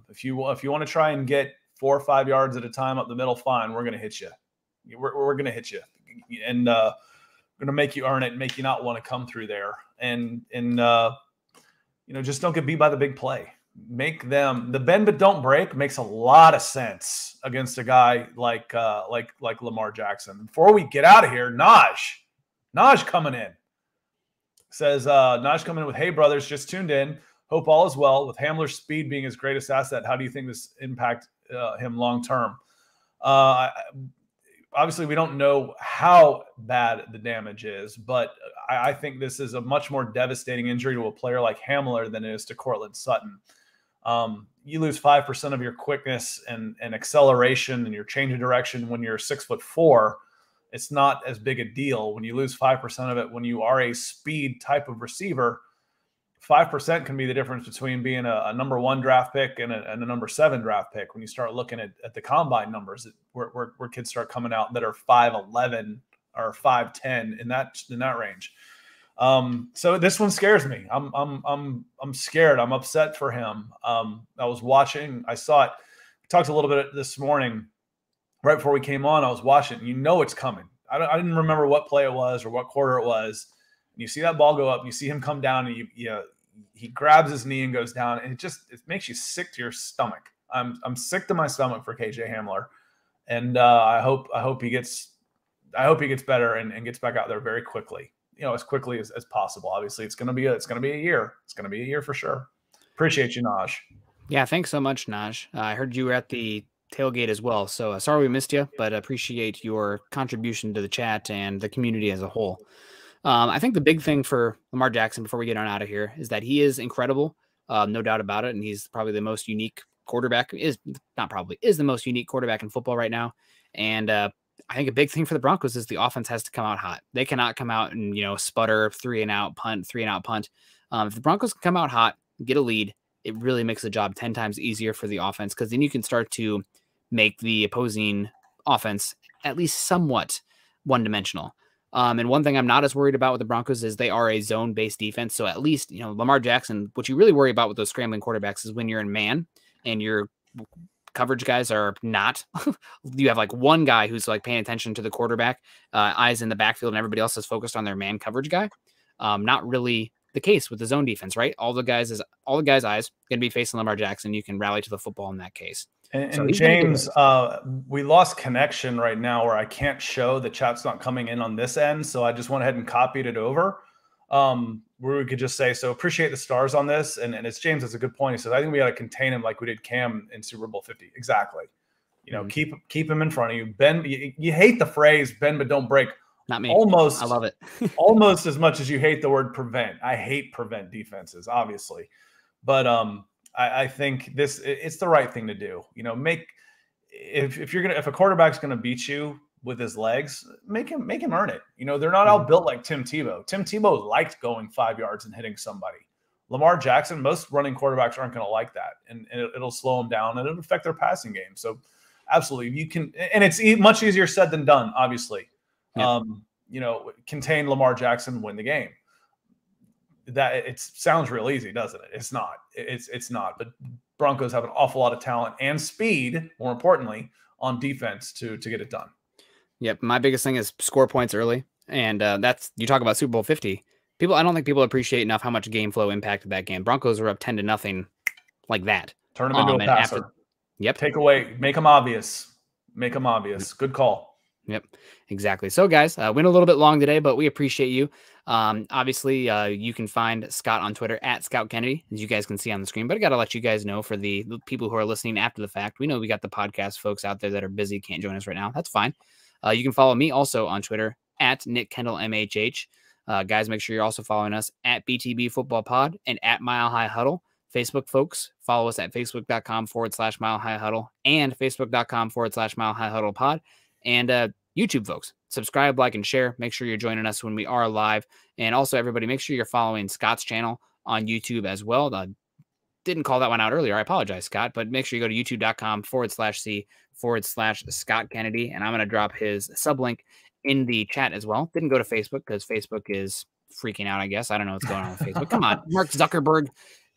If you want to try and get 4 or 5 yards at a time up the middle, fine. We're going to hit you. We're going to hit you, and going to make you earn it and make you not want to come through there. And just don't get beat by the big play. Make them the bend but don't break makes a lot of sense against a guy like Lamar Jackson. Before we get out of here, Naj coming in. Says Naj coming in with, "Hey brothers, just tuned in. Hope all is well. With Hamler's speed being his greatest asset, how do you think this impact him long term?" Obviously, we don't know how bad the damage is, but I think this is a much more devastating injury to a player like Hamler than it is to Courtland Sutton. You lose 5% of your quickness and acceleration and your change of direction when you're 6'4". It's not as big a deal. When you lose 5% of it, when you are a speed type of receiver, 5% can be the difference between being a number 1 draft pick and a number 7 draft pick. When you start looking at the combine numbers, where kids start coming out that are 5'11" or 5'10" in that range. So this one scares me. I'm scared. I'm upset for him. I saw it. We talked a little bit this morning, right before we came on. I was watching. It's coming. I didn't remember what play it was or what quarter it was. And you see that ball go up, and you see him come down, and he grabs his knee and goes down, and it makes you sick to your stomach. I'm sick to my stomach for KJ Hamler, and I hope he gets. I hope he gets better and gets back out there very quickly. As quickly as possible. Obviously, it's gonna be a year. It's gonna be a year for sure. Appreciate you, Naj. Yeah, thanks so much, Naj. I heard you were at the tailgate as well, so sorry we missed you, but appreciate your contribution to the chat and the community as a whole. I think the big thing for Lamar Jackson before we get on out of here is that he is incredible, no doubt about it, and he's probably the most unique quarterback. Is the most unique quarterback in football right now. And I think a big thing for the Broncos is the offense has to come out hot. They cannot come out and sputter 3-and-out punt, 3-and-out punt. If the Broncos can come out hot, get a lead, it really makes the job 10 times easier for the offense, because then you can start to make the opposing offense at least somewhat one-dimensional. And one thing I'm not as worried about with the Broncos is they are a zone-based defense. So at least, Lamar Jackson, what you really worry about with those scrambling quarterbacks is when you're in man and your coverage guys are not. You have like one guy who's like paying attention to the quarterback, eyes in the backfield, and everybody else is focused on their man coverage guy. Not really the case with the zone defense, right? All the guys' eyes going to be facing Lamar Jackson. You can rally to the football in that case. And so James, we lost connection right now where I can't show the chat's not coming in on this end. So I just went ahead and copied it over where we could just say, so appreciate the stars on this. And it's James, that's a good point. He says, I think we got to contain him like we did Cam in Super Bowl 50. Exactly. Keep him in front of you. Bend. You hate the phrase bend, but don't break. Not me. Almost. I love it. Almost as much as you hate the word prevent. I hate prevent defenses, obviously. But I think it's the right thing to do. If a quarterback's gonna beat you with his legs, make him earn it. They're not all built like Tim Tebow. Tim Tebow liked going 5 yards and hitting somebody. Lamar Jackson, most running quarterbacks aren't gonna like that, and it'll slow them down and it'll affect their passing game. So absolutely, you can, and it's much easier said than done, obviously. Yeah. Contain Lamar Jackson, win the game. That it sounds real easy, doesn't it? It's not. It's not. But Broncos have an awful lot of talent and speed, more importantly, on defense to get it done. Yep. My biggest thing is score points early, and that's, you talk about Super Bowl 50. I don't think people appreciate enough how much game flow impacted that game. Broncos were up 10-0 like that. Turn them into a passer. Yep. Take away. Make them obvious. Make them obvious. Good call. Yep, exactly. So, guys, went a little bit long today, but we appreciate you. Obviously, you can find Scott on Twitter at Scout Kennedy, as you guys can see on the screen. But I got to let you guys know, for the people who are listening after the fact, we know we got the podcast folks out there that are busy, can't join us right now. That's fine. You can follow me also on Twitter at Nick Kendell MHH. Guys, make sure you're also following us at BTB Football Pod and at Mile High Huddle. Facebook folks, follow us at facebook.com/Mile High Huddle and facebook.com/Mile High Huddle Pod. And YouTube folks, subscribe, like, and share. Make sure you're joining us when we are live. And also, everybody, make sure you're following Scott's channel on YouTube as well. Didn't call that one out earlier. I apologize, Scott. But make sure you go to youtube.com/C/Scott Kennedy. And I'm going to drop his sub link in the chat as well. Didn't go to Facebook because Facebook is freaking out, I guess. I don't know what's going on with Facebook. Come on, Mark Zuckerberg.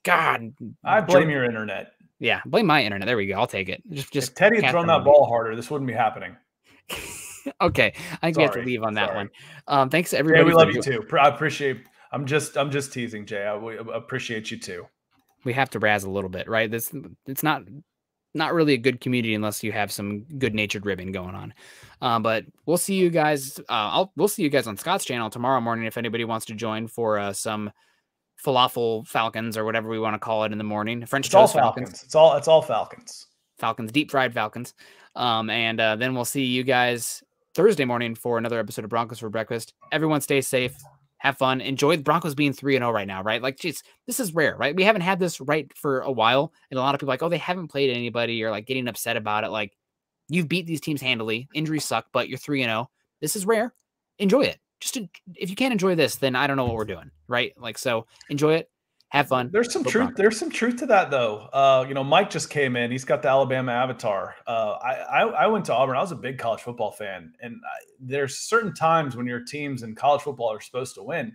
God. I blame your internet. Yeah, blame my internet. There we go. I'll take it. Just if Teddy had thrown that ball harder, this wouldn't be happening. Okay, I think we have to leave on that one. Thanks to everybody. Yeah, we love you too. I appreciate. I'm just teasing, Jay. We appreciate you too. We have to razz a little bit, right? It's not really a good community unless you have some good-natured ribbon going on. But we'll see you guys. We'll see you guys on Scott's channel tomorrow morning if anybody wants to join for some falafel Falcons or whatever we want to call it in the morning. French toast Falcons. It's all Falcons. Falcons, deep fried Falcons. And then we'll see you guys Thursday morning for another episode of Broncos for Breakfast. Everyone stay safe. Have fun. Enjoy the Broncos being 3-0 right now, right? Like, geez, this is rare, right? We haven't had this right for a while. And a lot of people are like, oh, they haven't played anybody, or like getting upset about it. Like, you've beat these teams handily. Injuries suck, but you're 3-0. This is rare. Enjoy it. If you can't enjoy this, then I don't know what we're doing, right? Like, so enjoy it. Have fun. There's some truth. There's some truth to that, though. Mike just came in. He's got the Alabama avatar. I went to Auburn. I was a big college football fan, and there's certain times when your teams in college football are supposed to win,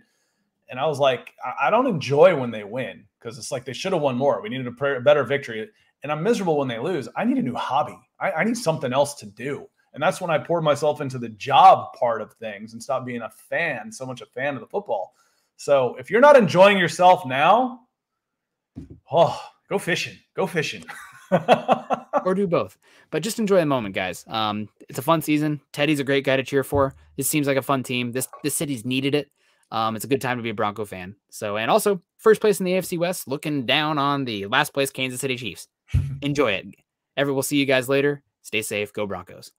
and I was like, I don't enjoy when they win because it's like they should have won more. We needed a better victory, and I'm miserable when they lose. I need a new hobby. I need something else to do, and that's when I poured myself into the job part of things and stopped being so much a fan of the football. So if you're not enjoying yourself now, go fishing. Go fishing. or do both. But just enjoy the moment, guys. It's a fun season. Teddy's a great guy to cheer for. This seems like a fun team. This city's needed it. It's a good time to be a Bronco fan. So, and also first place in the AFC West, looking down on the last place Kansas City Chiefs. Enjoy it. We'll see you guys later. Stay safe. Go Broncos.